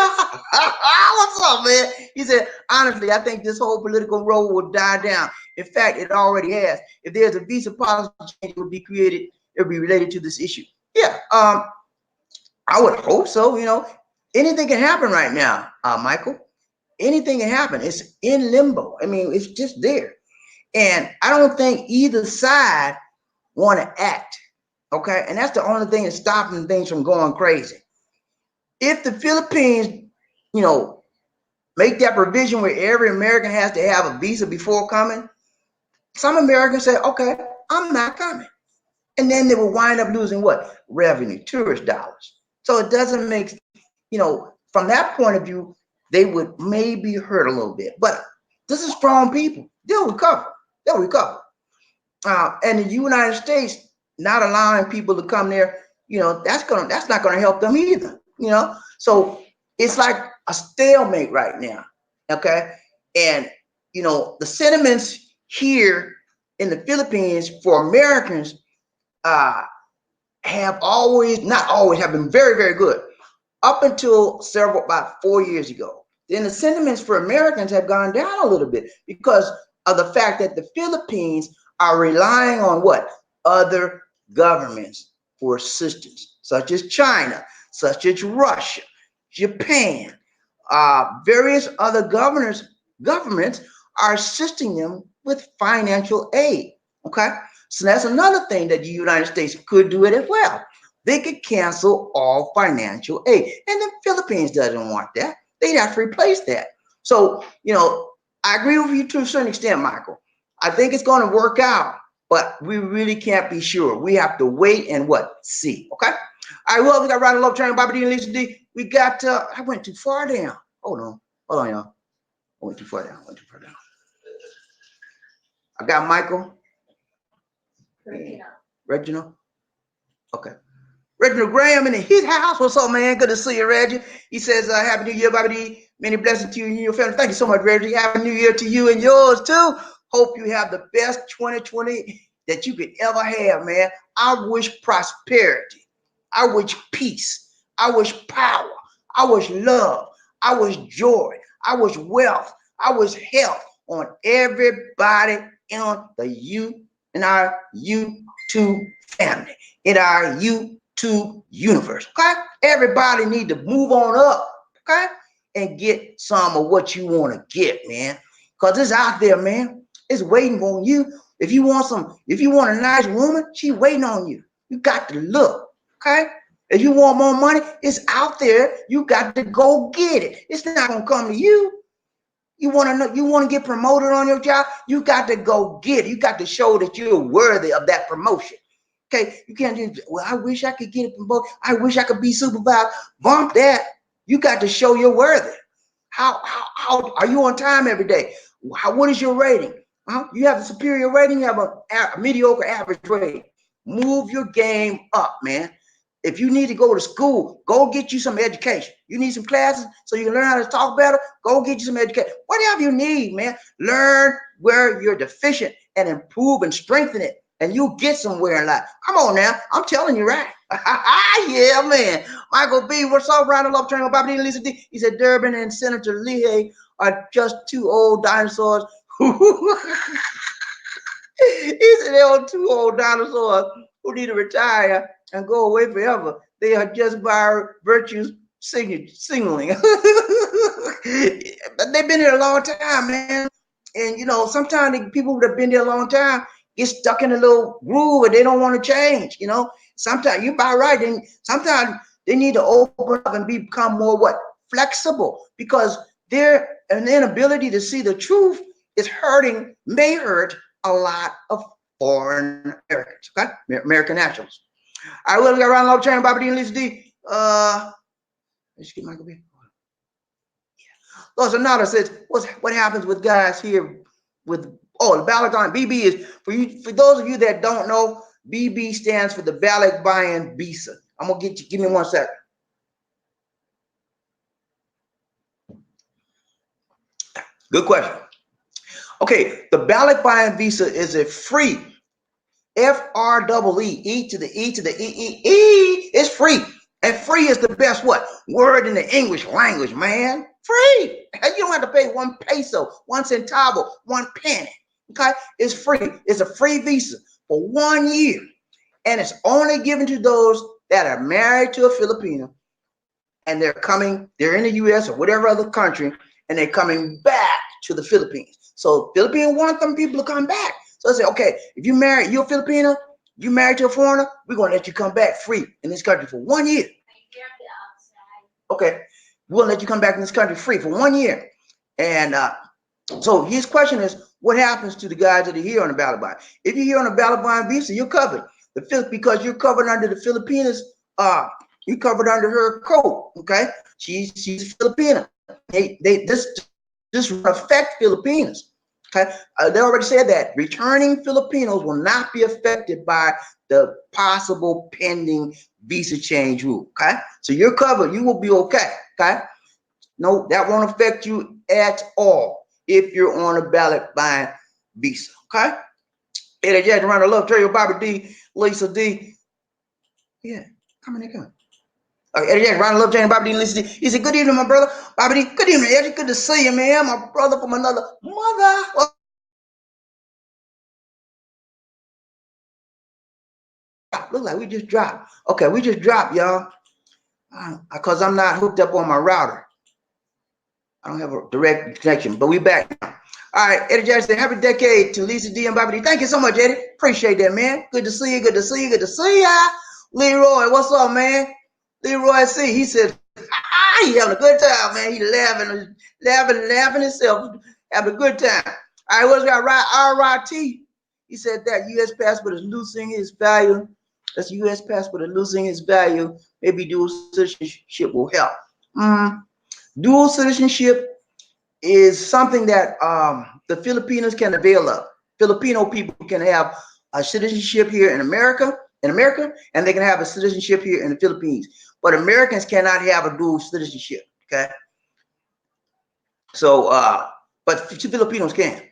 What's up, man? He said, honestly, I think this whole political role will die down. In fact, it already has. If there's a visa policy change, it will be created. It will be related to this issue. Yeah. I would hope so. You know, anything can happen right now, Michael. Anything can happen. It's in limbo. I mean, it's just there. And I don't think either side want to act. Okay. And that's the only thing that's stopping things from going crazy. If the Philippines, you know, make that provision where every American has to have a visa before coming, some Americans say, okay, I'm not coming. And then they will wind up losing what? Revenue, tourist dollars. So it doesn't make, you know, from that point of view, they would maybe hurt a little bit. But this is strong people. They'll recover. They'll recover. And the United States not allowing people to come there, you know, that's not gonna help them either. You know, so it's like a stalemate right now. Okay, and you know the sentiments here in the Philippines for Americans have always, not always, have been very, very good up until about 4 years ago. Then the sentiments for Americans have gone down a little bit because of the fact that the Philippines are relying on what? Other governments for assistance, such as China, such as Russia, Japan, various other governments are assisting them with financial aid. Okay, so that's another thing that the United States could do it as well. They could cancel all financial aid, and the Philippines doesn't want that. They'd have to replace that. So, you know, I agree with you to a certain extent, Michael. I think it's going to work out, but we really can't be sure. We have to wait and what? See. Okay. All right. Well, we got Riding Love Train, Bobbie D and Lisa D. We got. I went too far down. Hold on, y'all. I went too far down. I got Michael. Reginald. Okay. Reginald Graham in his house. What's up, man? Good to see you, Reggie. He says, Happy New Year, Bobbie D. Many blessings to you and your family. Thank you so much, Reggie. Happy New Year to you and yours, too. Hope you have the best 2020 that you could ever have, man. I wish prosperity. I wish peace. I wish power. I wish love. I wish joy. I wish wealth. I wish health on everybody in our YouTube family, in our YouTube universe. Okay, everybody need to move on up. Okay, and get some of what you want to get, man, because it's out there, man. It's waiting on you. If you want a nice woman, she's waiting on you. You got to look. Okay. If you want more money, it's out there. You got to go get it. It's not gonna come to you. You want to know, you want to get promoted on your job, you got to go get it. You got to show that you're worthy of that promotion. Okay, you can't just, well, I wish I could get it promoted. I wish I could be supervised. Bump that. You got to show you're worthy. How are you on time every day? What is your rating? You have a superior rating, you have a mediocre average rating. Move your game up, man. If you need to go to school, go get you some education. You need some classes so you can learn how to talk better, go get you some education. Whatever you need, man. Learn where you're deficient and improve and strengthen it, and you'll get somewhere in life. Come on now. I'm telling you right. Yeah, man. Michael B., what's up, Round of Love Train with Bobbie D and Lisa D? He said Durbin and Senator Leahy are just two old dinosaurs. He said they're two old dinosaurs who need to retire and go away forever. They are just by virtues signaling. But they've been here a long time, man. And you know, sometimes the people that have been there a long time get stuck in a little groove and they don't want to change. You know, sometimes you're about right. Then sometimes they need to open up and become more flexible, because their inability to see the truth is may hurt a lot of foreign Americans, okay? American nationals. All right, well, we got Ron Love Train, Bobbie D and Lisa D. Just get my computer. So Sanada says, what happens with guys here with the ballot buying BB is for those of you that don't know, BB stands for the ballot buying visa. I'm gonna give me 1 second. Good question. Okay, the ballot buying visa is a free FREE, E to the E to the E. It's free. And free is the best word in the English language, man. Free. You don't have to pay 1 peso, 1 centavo, 1 penny. Okay, it's free. It's a free visa for 1 year, and it's only given to those that are married to a Filipino, and they're in the U.S. or whatever other country, and they're coming back to the Philippines. So Philippines want them people to come back. So they say, okay, if you're a Filipino, you married to a foreigner, we're gonna let you come back free in this country for 1 year. Okay, we'll let you come back in this country free for 1 year. And so his question is, what happens to the guys that are here on the ballot buy? If you're here on a ballot buying visa, you're covered. Because you're covered under the Filipinas, you're covered under her code. Okay, she's a Filipina. This will affect Filipinos. Okay, they already said that returning Filipinos will not be affected by the possible pending visa change rule. Okay, so you're covered. You will be okay. Okay, no, that won't affect you at all if you're on a ballot buying visa. Okay, Eddie Jackson, around the love trail, Bobbie D, Lisa D. Yeah, come in there, come. Eddie Jackson, around the love trail, Bobbie D, Lisa D. He said, "Good evening, my brother, Bobbie D. Good evening, Eddie. Good to see you, man. My brother from another mother." Well, look like we just dropped. Okay, we just dropped, y'all. Because I'm not hooked up on my router. I don't have a direct connection, but we back now. All right, Eddie Jackson, happy decade to Lisa D and Bobbie D. Thank you so much, Eddie. Appreciate that, man. Good to see you. Good to see you. Good to see ya. Leroy, what's up, man? Leroy C. He said, he having a good time, man. He laughing himself, having a good time. All right, what's got RIT? He said that U.S. passport is losing its value. That's U.S. passport is losing its value. Maybe dual citizenship will help. Dual citizenship is something that the Filipinos can avail of. Filipino people can have a citizenship here in America, and they can have a citizenship here in the Philippines. But Americans cannot have a dual citizenship. Okay. So, but Filipinos can.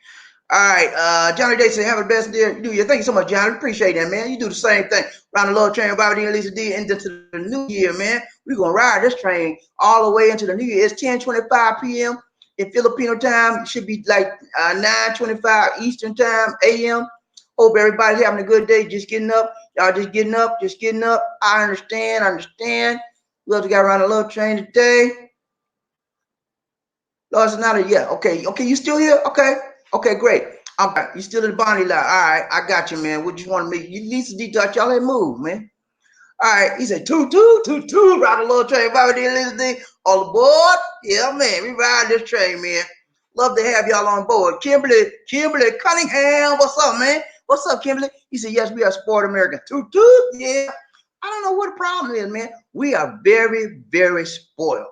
All right, Johnny Day said, "Have the best day, New Year." Thank you so much, Johnny. Appreciate that, man. You do the same thing. Round the Lord train, Bobbie D and Lisa D into the new year, man. We're gonna ride this train all the way into the new year. It's 10:25 p.m. in Filipino time. It should be like 9:25 Eastern time, a.m. Hope everybody's having a good day. Just getting up. Y'all just getting up. I understand. We else got around the Lord train today? Lord Sanada, yeah. Okay, you still here? Okay, great. Okay, you still in the Bonnie line. All right, I got you, man. What you want to make? You need to detach y'all that move, man. All right, he said, toot, ride a little train, Bobbie D, Lisa D, all aboard. Yeah, man, we ride this train, man. Love to have y'all on board. Kimberly Cunningham, what's up, man? What's up, Kimberly? He said, yes, we are sport American. Toot, yeah. I don't know what the problem is, man. We are very, very spoiled.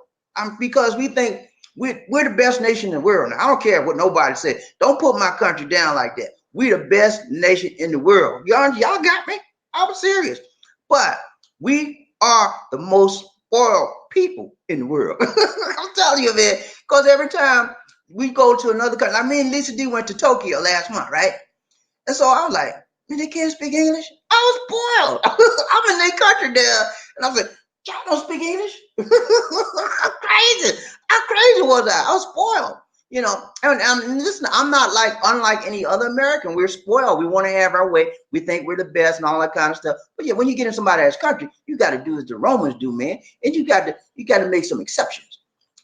Because we think we're the best nation in the world. Now, I don't care what nobody said. Don't put my country down like that. We're the best nation in the world. Y'all got me? I'm serious. But we are the most spoiled people in the world. I'm telling you, man. Because every time we go to another country, I mean, Lisa D went to Tokyo last month, right? And so I was like, man, they can't speak English. I was spoiled. I'm in their country there. And I was like, y'all don't speak English? I'm crazy. How crazy was I? I was spoiled. You know, and listen, I'm not unlike any other American. We're spoiled. We want to have our way. We think we're the best and all that kind of stuff. But yeah, when you get in somebody else's country, you got to do as the Romans do, man. And you got to make some exceptions.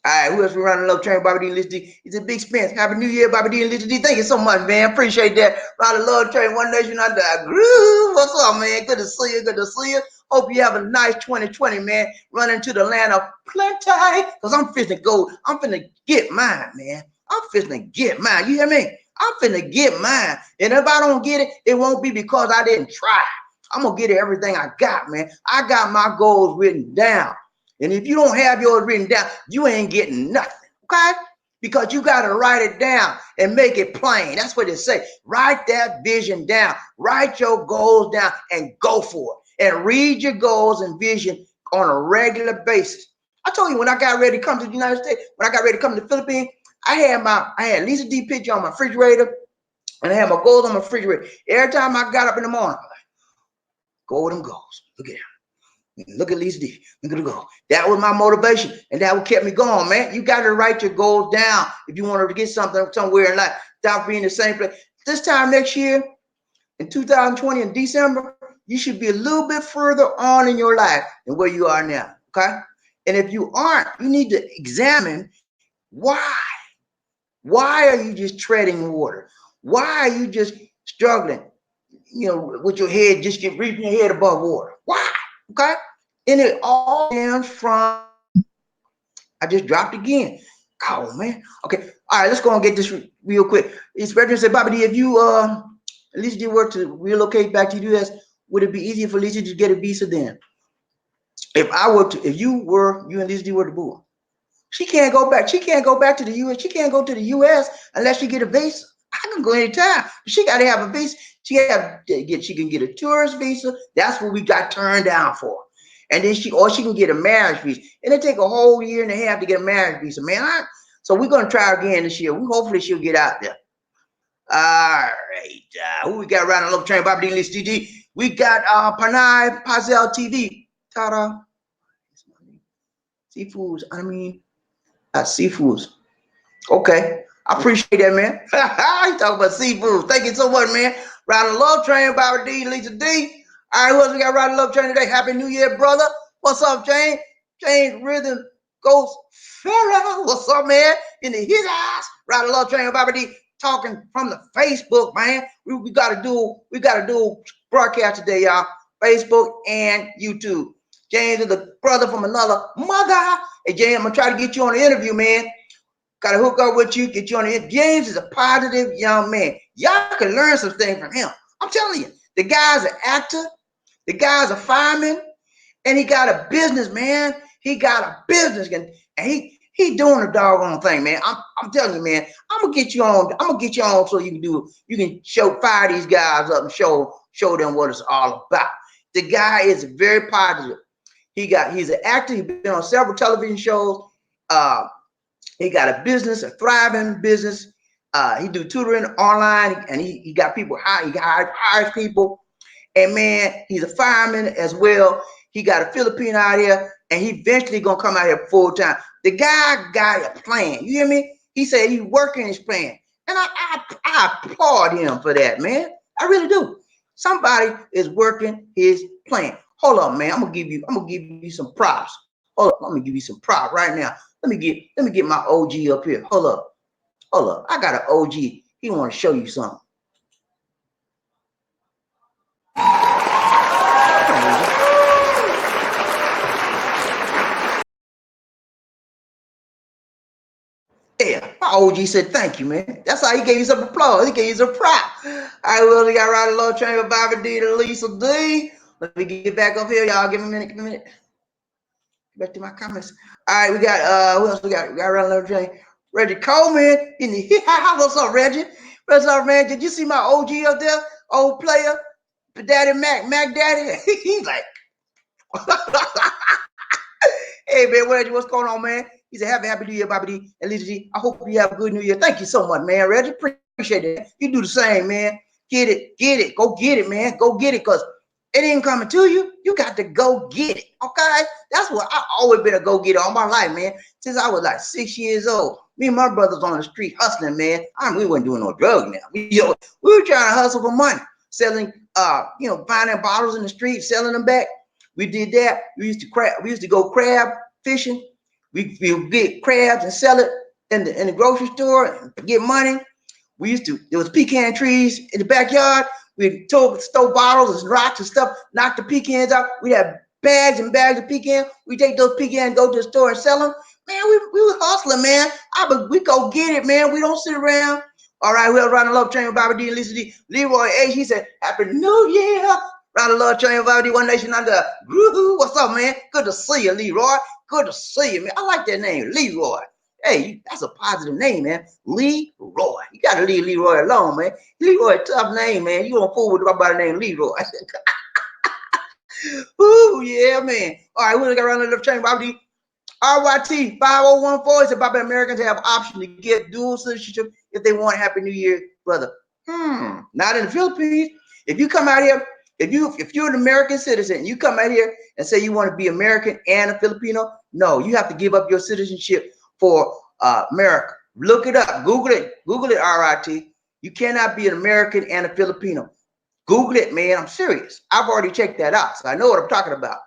All right, who else we running up? Train Bobbie D and Lisa D. It's a big Spence. Happy New Year, Bobbie D and Lisa D. Thank you so much, man. Appreciate that. Round the Love Train, One Nation Under a Groove. What's up, man? Good to see you. Hope you have a nice 2020, man. Running to the land of plenty. Because I'm finna get mine, man. I'm finna get mine. You hear me? I'm finna get mine. And if I don't get it, it won't be because I didn't try. I'm gonna get everything I got, man. I got my goals written down. And if you don't have yours written down, you ain't getting nothing, okay? Because you got to write it down and make it plain. That's what it say. Write that vision down. Write your goals down and go for it. And read your goals and vision on a regular basis. I told you when I got ready to come to the United States, when I got ready to come to the Philippines, I had Lisa D picture on my refrigerator, and I had my goals on my refrigerator. Every time I got up in the morning, I'm like, go with them goals. Look at that. Look at Lisa D. Look at the goal. That was my motivation, and that what kept me going, man. You got to write your goals down if you want to get something somewhere in life. Stop being the same place. This time next year, in 2020, in December, you should be a little bit further on in your life than where you are now, okay? And if you aren't, you need to examine why. Why are you just treading water? Why are you just struggling, with your head, just reaching your head above water? Why? Okay? And it all stems from, I just dropped again. Oh, man. Okay. All right, let's go and get this real quick. It's President said, Bobbie, if you, at least you were to relocate back to the U.S., would it be easier for Lisa to get a visa then? If you and Lisa were to move, she can't go back. She can't go back to the U.S. She can't go to the U.S. unless she get a visa. I can go anytime, but she got to have a visa. She can get a tourist visa. That's what we got turned down for. And then she can get a marriage visa. And it take a whole year and a half to get a marriage visa, man. So we're gonna try again this year. Hopefully she'll get out there. All right. Who we got around the local train? Bobbie List DD. We got Panay Pazel TV. Ta-da. Seafoods. Seafoods. Okay. I appreciate that, man. You talking about seafoods. Thank you so much, man. Riding the love train, Bobbie D, Lisa D. All right, who else we got riding the love train today? Happy New Year, brother. What's up, James? James Rhythm Ghost Ferrell. What's up, man? In the his eyes. Riding the love train, Bobbie D. Talking from the Facebook, man. We gotta do broadcast today, y'all. Facebook and YouTube. James is the brother from another mother. Hey, James, I'm gonna try to get you on the interview, man. Gotta hook up with you, get you on the interview. James is a positive young man. Y'all can learn some things from him. I'm telling you, the guy's an actor, the guy's a fireman, and he got a business, man. He got a business, and he doing a doggone thing, man. I'm telling you, man. I'm gonna get you on so you can fire these guys up and show them what it's all about. The guy is very positive. He's an actor. He's been on several television shows. He got a business, a thriving business. He do tutoring online, and he got people hired. He hires people, and man, he's a fireman as well. He got a Philippine out here, and he eventually gonna come out here full time. The guy got a plan. You hear me? He said he's working his plan, and I applaud him for that, man. I really do. Somebody is working his plan. Hold up, man. I'm gonna give you some props. Hold up, let me give you some props right now. Let me get my OG up here. Hold up. I got an OG. He want to show you something. Yeah, my OG said thank you, man. That's how he gave you some applause. He gave you some prop. All right, well, we got right a little train with Bobbie D to Lisa D. Let me get back up here, y'all. Give me a minute. Back to my comments. All right, we got who else we got? We got around little train. Reggie Coleman in the what's up, Reggie? What's up, man? Did you see my OG up there? Old player, Daddy Mac Daddy. He's like, hey man, what's going on, man? He said, happy New Year, Bobbie D and Lisa D. I hope you have a good New Year. Thank you so much, man. Reggie, appreciate it. You do the same, man. Get it. Go get it, man. Go get it, because it ain't coming to you. You got to go get it. Okay? That's what I always been a go-getter all my life, man. Since I was like 6 years old. Me and my brothers on the street hustling, man. We wasn't doing no drugs now. We were trying to hustle for money. Selling finding bottles in the street, selling them back. We did that. We used to go crab fishing. We get crabs and sell it in the grocery store and get money. There was pecan trees in the backyard. We stole bottles and rocks and stuff, knock the pecans out. We had bags and bags of pecans. We take those pecans, go to the store and sell them. Man, we was hustling, man. We go get it, man. We don't sit around. All right, we're around the love train with Bobbie D and Lisa D. Leroy H, he said, Happy New Year. Round the love train with Bobbie D, One Nation Under. Woohoo, what's up, man? Good to see you, Leroy. Good to see you, man. I like that name, Leroy. Hey, that's a positive name, man. Leroy. You gotta leave Leroy alone, man. Leroy, tough name, man. You don't fool with nobody named Leroy. Ooh, yeah, man. All right, we got around the left chain, Bobbie. RYT 5014 is about Americans have option to get dual citizenship if they want Happy New Year, brother. Not in the Philippines. If you come out here, if you're an American citizen, you come out here and say you want to be American and a Filipino, no, you have to give up your citizenship for America. Look it up. Google it, RIT. You cannot be an American and a Filipino. Google it, man. I'm serious. I've already checked that out, so I know what I'm talking about.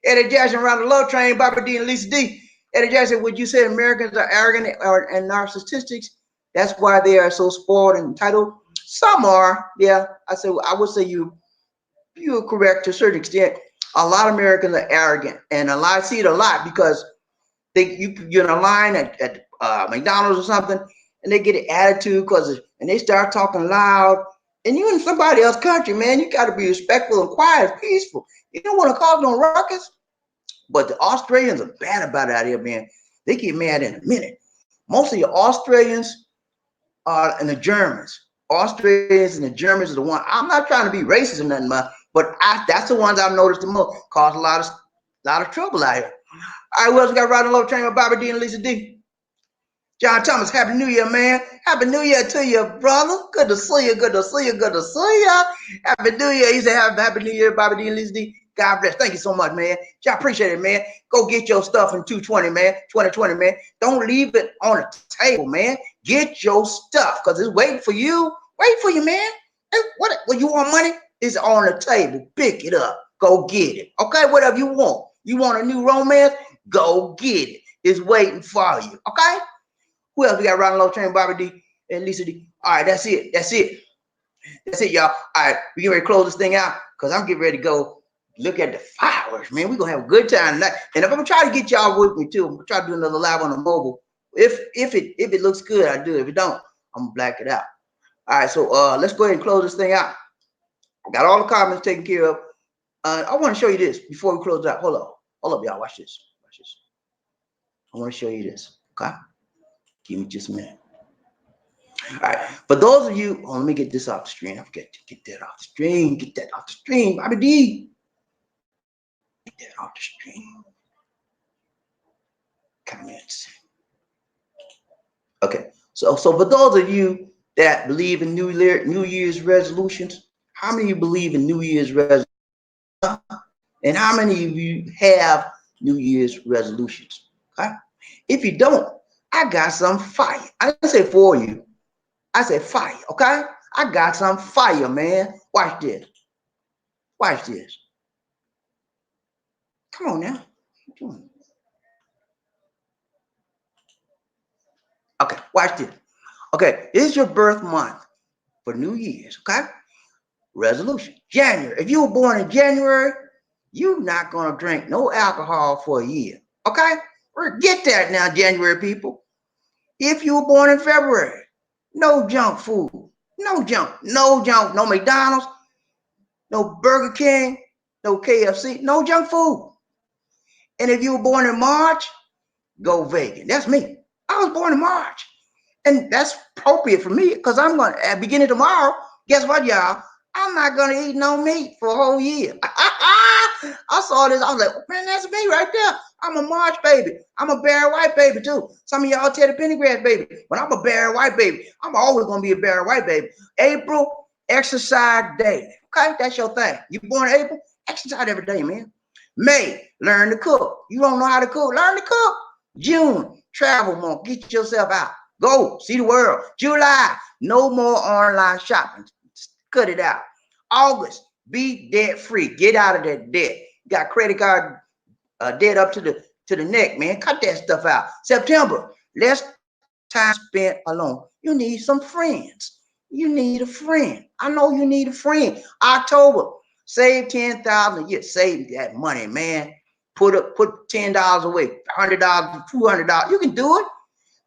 Eddie Jackson around the love train, Bobbie D and Lisa D. Eddie Jackson, would you say Americans are arrogant and narcissistic? That's why they are so spoiled and entitled. Some are, yeah. I would say you're correct to a certain extent. A lot of Americans are arrogant, and I see it a lot because you're in a line at McDonald's or something, and they get an attitude and they start talking loud. And you in somebody else's country, man, you got to be respectful and quiet and peaceful. You don't want to cause no ruckus. But the Australians are bad about it out here, man. They get mad in a minute. Most of the Australians and the Germans. Australians and the Germans are the one. I'm not trying to be racist or nothing, but that's the ones I've noticed the most. Cause a lot of trouble out here. All right, who else we got riding low train with Bobbie D and Lisa D? John Thomas, Happy New Year, man. Happy New Year to you, brother. Good to see you. Good to see you. Good to see you. Happy New Year. He said, Happy New Year, Bobbie D and Lisa D. God bless. Thank you so much, man. I appreciate it, man. Go get your stuff in 220, man. 2020, man. Don't leave it on the table, man. Get your stuff because it's waiting for you. Wait for you, man. What you want money? It's on the table. Pick it up. Go get it. Okay, whatever you want. You want a new romance? Go get it. It's waiting for you. Okay? Who else we got riding low train? Bobbie D and Lisa D. All right, that's it. That's it, y'all. All right, we get ready to close this thing out because I'm getting ready to go look at the fireworks, man. We're gonna have a good time tonight. And if I'm gonna try to get y'all with me too, I'm gonna try to do another live on the mobile. If it looks good, I do. If it don't, I'm gonna black it out. All right, so let's go ahead and close this thing out. Got all the comments taken care of. I want to show you this before we close it out. Hold up, y'all. Watch this. I want to show you this. Okay. Give me just a minute. All right. For those of you, let me get this off the screen. I forget to get that off the screen. Get that off the screen, Bobbie D. Get that off the screen. Comments. Okay. So for those of you that believe in New Year's resolutions, how many of you believe in New Year's resolutions? And how many of you have New Year's resolutions? Okay. If you don't, I got some fire. I didn't say for you. I said fire, okay? I got some fire, man. Watch this. Watch this. Come on now. Okay, watch this. Okay, it's your birth month for New Year's, okay? Resolution. January. If you were born in January, you're not going to drink no alcohol for a year, okay? Forget that now, January people. If you were born in February, no junk food. No junk. No McDonald's, no Burger King, no KFC, no junk food. And if you were born in March, go vegan. That's me. I was born in March. And that's appropriate for me because I'm going to, at beginning tomorrow, guess what, y'all? I'm not going to eat no meat for a whole year. I saw this. I was like, man, that's me right there. I'm a March baby. I'm a Barry White baby too. Some of y'all Teddy Pendergrass baby. But I'm a Barry White baby. I'm always going to be a Barry White baby. April, exercise daily. Okay, that's your thing. You born in April? Exercise every day, man. May, learn to cook. You don't know how to cook? Learn to cook. June, travel more. Get yourself out. Go see the world. July, no more online shopping. Cut it out. August, be debt free. Get out of that debt. Got credit card debt up to the neck, man. Cut that stuff out. September, less time spent alone. You need some friends. You need a friend. I know you need a friend. October, save $10,000 a year. Save that money, man. Put $10 away, $100, $200. You can do it.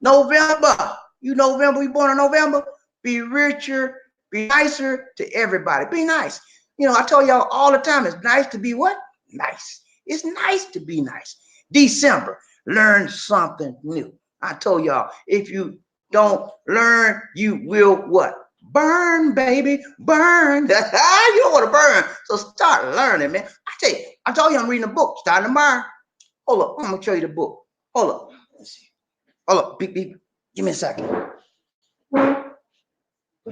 November, November, you born in November, be richer, be nicer to everybody. Be nice. I tell y'all all the time, it's nice to be what? Nice. It's nice to be nice. December, learn something new. I told y'all, if you don't learn, you will what? Burn, baby, burn. You don't want to burn. So start learning, man. I told you I'm reading a book starting tomorrow. Hold up, I'm gonna show you the book. Hold up. Let's see. Hold up, beep, beep. Give me a second. What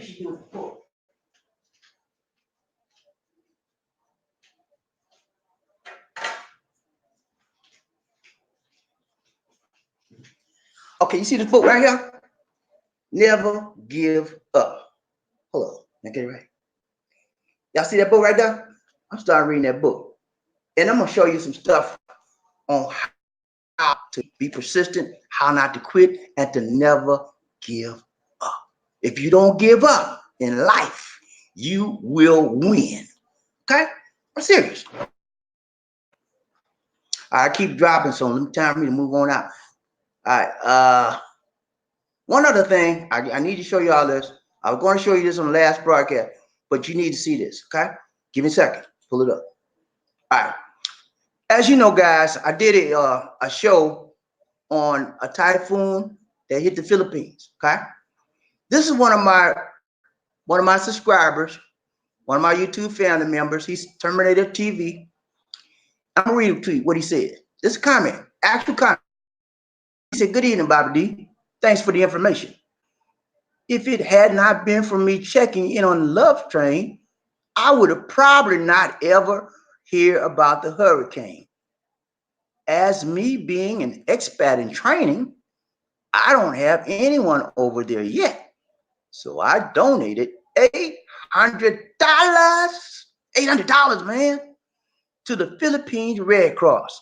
she do with the book? Okay, you see this book right here? Never give up. Hold on, let me get it right. Y'all see that book right there? I'm starting reading that book. And I'm gonna show you some stuff on how to be persistent, how not to quit, and to never give up. If you don't give up in life, you will win. Okay? I'm serious. I keep dropping, so let me time me to move on out. All right. One other thing, I need to show you all this. I was going to show you this on the last broadcast, but you need to see this. Okay? Give me a second. Pull it up. All right. As you know, guys, I did a show on a typhoon that hit the Philippines. Okay, this is one of my subscribers, one of my YouTube family members. He's Terminator TV. I'm gonna read a tweet what he said. This is a comment, actual comment. He said, "Good evening, Bobbie D. Thanks for the information. If it had not been for me checking in on the love train, I would have probably not ever hear about the hurricane. As me being an expat in training, I don't have anyone over there yet. So I donated $800, man, to the Philippines Red Cross.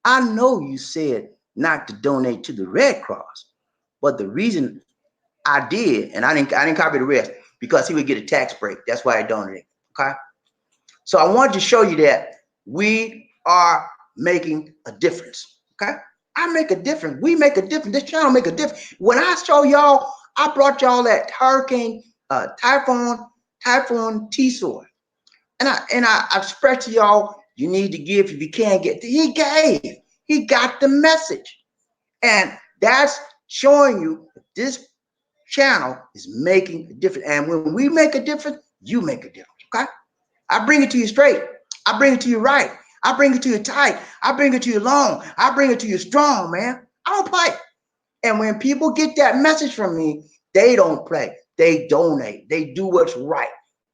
I know you said not to donate to the Red Cross, but the reason I did, and I didn't copy the rest, because he would get a tax break. That's why I donated. Okay. So I wanted to show you that we are making a difference. Okay. I make a difference. We make a difference. This channel make a difference. When I show y'all, I brought y'all that hurricane, typhoon T-Sword. And I expressed to y'all, you need to give if you can't get. He gave. He got the message. And that's showing you that this channel is making a difference. And when we make a difference, you make a difference. Okay? I bring it to you straight. I bring it to you right. I bring it to you tight. I bring it to you long. I bring it to you strong, man. I don't play. And when people get that message from me, they don't play. They donate. They do what's right.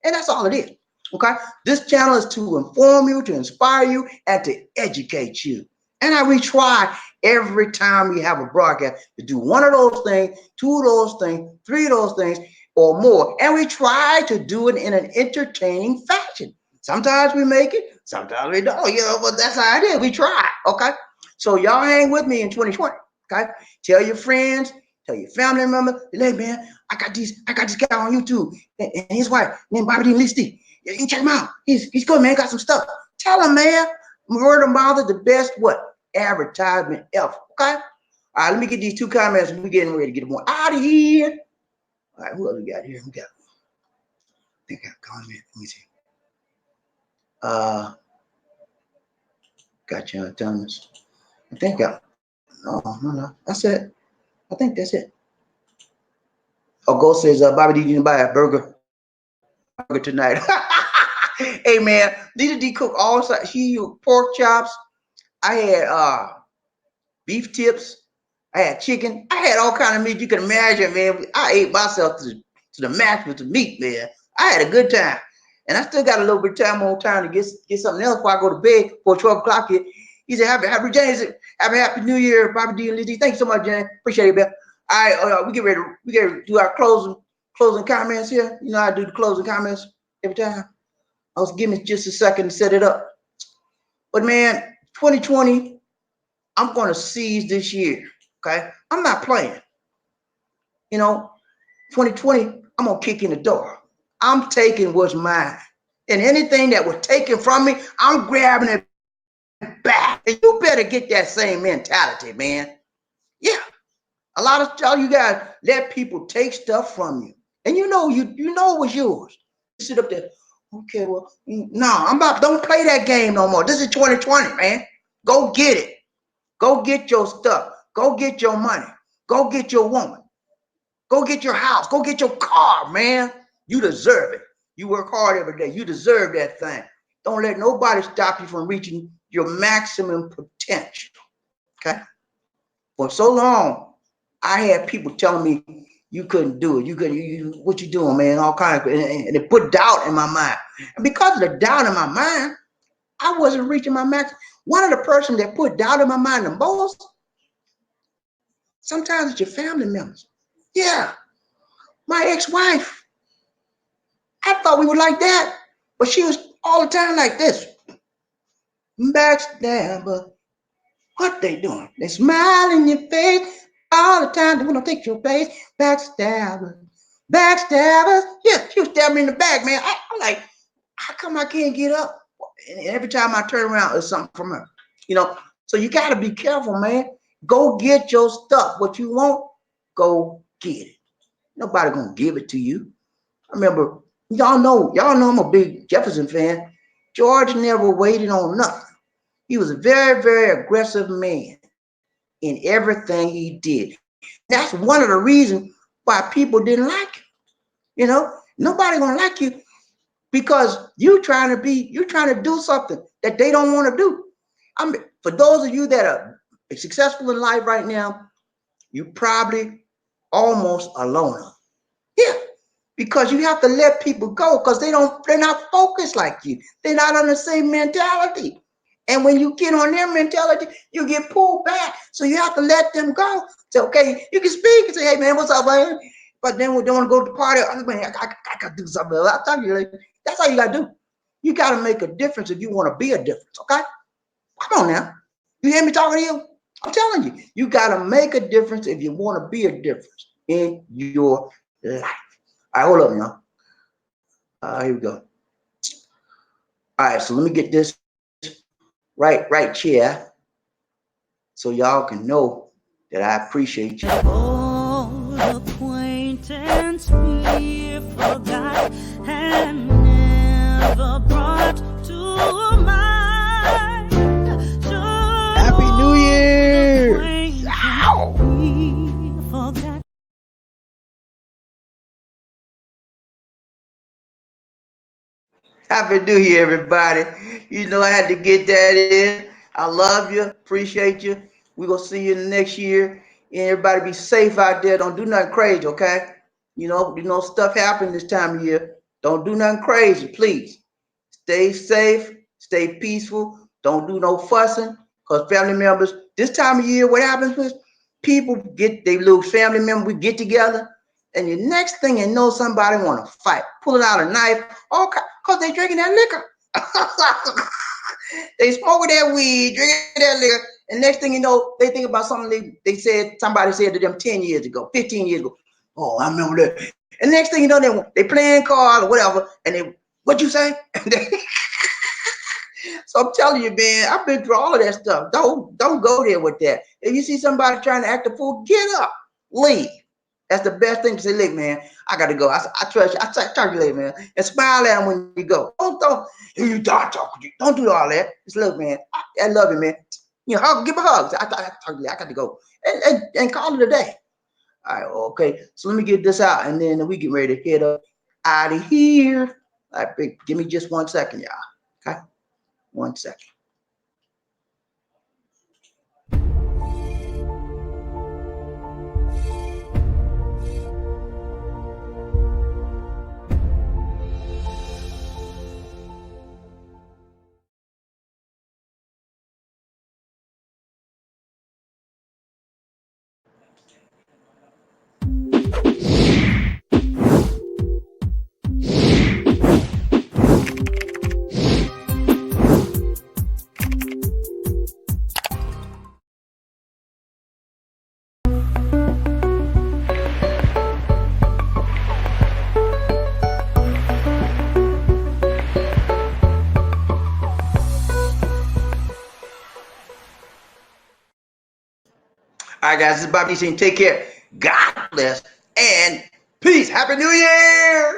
And that's all it is. Okay? This channel is to inform you, to inspire you, and to educate you. And we try every time we have a broadcast to do one of those things, two of those things, three of those things, or more. And we try to do it in an entertaining fashion. Sometimes we make it, sometimes we don't, but that's how it is. We try, okay? So y'all hang with me in 2020, okay? Tell your friends, tell your family members, hey man, I got this guy on YouTube, and his wife named Bobbie D. You check him out. He's good, man. Got some stuff. Tell him, man. Word of mouth is the best advertisement ever. Okay? All right, let me get these two comments. We're getting ready to get them out of here. All right, who else we got here? I think I got a comment. Let me see. Got you, Thomas. I think no. That's it. I think that's it. Oh, Go says, Bobbie D didn't buy a burger tonight. Hey man, Leila D cook all sides. She used pork chops. I had beef tips. I had chicken. I had all kind of meat you can imagine, man. I ate myself to the max with the meat, man. I had a good time. And I still got a little bit of time to get something else before I go to bed for 12 o'clock here. He said, happy James, happy New Year, Bobbie D and Lizzie. Thank you so much, Jan. Appreciate it, man. All right, we get ready to do our closing comments here. You know I do the closing comments every time. Give me just a second to set it up. But man, 2020, I'm going to seize this year, okay? I'm not playing. 2020, I'm going to kick in the door. I'm taking what's mine. And anything that was taken from me, I'm grabbing it back. And you better get that same mentality, man. Yeah. A lot of y'all, you guys let people take stuff from you. And you know it was yours. You sit up there, okay, well, no, don't play that game no more. This is 2020, man. Go get it. Go get your stuff. Go get your money. Go get your woman. Go get your house. Go get your car, man. You deserve it. You work hard every day. You deserve that thing. Don't let nobody stop you from reaching your maximum potential. Okay? For so long, I had people telling me you couldn't do it. You couldn't. What you doing, man? All kinds of, and it put doubt in my mind. And because of the doubt in my mind, I wasn't reaching my max. One of the persons that put doubt in my mind the most, sometimes it's your family members. Yeah, my ex-wife. I thought we were like that, but she was all the time like this. Backstabber. What they doing? They smile in your face all the time. They want to take your place. Backstabbers. Backstabbers. Yeah, she was stabbing me in the back, man. I'm like, how come I can't get up? And every time I turn around, it's something from her. You know, so you got to be careful, man. Go get your stuff. What you want, go get it. Nobody gonna give it to you. I remember, y'all know I'm a big Jefferson fan. George never waited on nothing. He was a very, very aggressive man in everything he did. That's one of the reasons why people didn't like him. You know, nobody gonna like you because you're trying to do something that they don't want to do. I mean, for those of you that are successful in life right now, you probably almost a loner. Yeah, because you have to let people go because they're not focused like you. They're not on the same mentality. And when you get on their mentality, you get pulled back. So you have to let them go. So, okay, you can speak and say, hey, man, what's up, man? But then we don't want to go to the party. I got to do something. I'll tell you later. That's all you got to do. You got to make a difference if you want to be a difference, okay? Come on now. You hear me talking to you? I'm telling you, you got to make a difference if you want to be a difference in your life. All right, hold up now. Here we go. All right, so let me get this right chair so y'all can know that I appreciate you. Old acquaintance we forgot and never brought to mind. Happy New Year! Happy New Year, everybody. You know I had to get that in. I love you. Appreciate you. We're going to see you next year. And everybody be safe out there. Don't do nothing crazy, okay? You know, stuff happens this time of year. Don't do nothing crazy, please. Stay safe. Stay peaceful. Don't do no fussing. Because family members, this time of year, what happens is people they lose family members. We get together. And the next thing you know, somebody want to fight, pulling out a knife, all because they drinking that liquor. They smoking that weed, drinking that liquor, and next thing you know, they think about something somebody said to them 10 years ago, 15 years ago. Oh, I remember that. And next thing you know, they playing cards or whatever, and what you say? So I'm telling you, man, I've been through all of that stuff. Don't go there with that. If you see somebody trying to act a fool, get up, leave. That's the best thing to say. Look, man, I got to go. I trust you. I talk to you later, man. And smile at him when you go. Don't do all that. Just look, man. I love you, man. You know, give a hug. I got to go. And call it a day. All right, okay. So let me get this out, and then we get ready to head up out of here. All right, give me just 1 second, y'all. Okay, 1 second. All right, guys, this is Bobbie saying take care. God bless and peace. Happy New Year!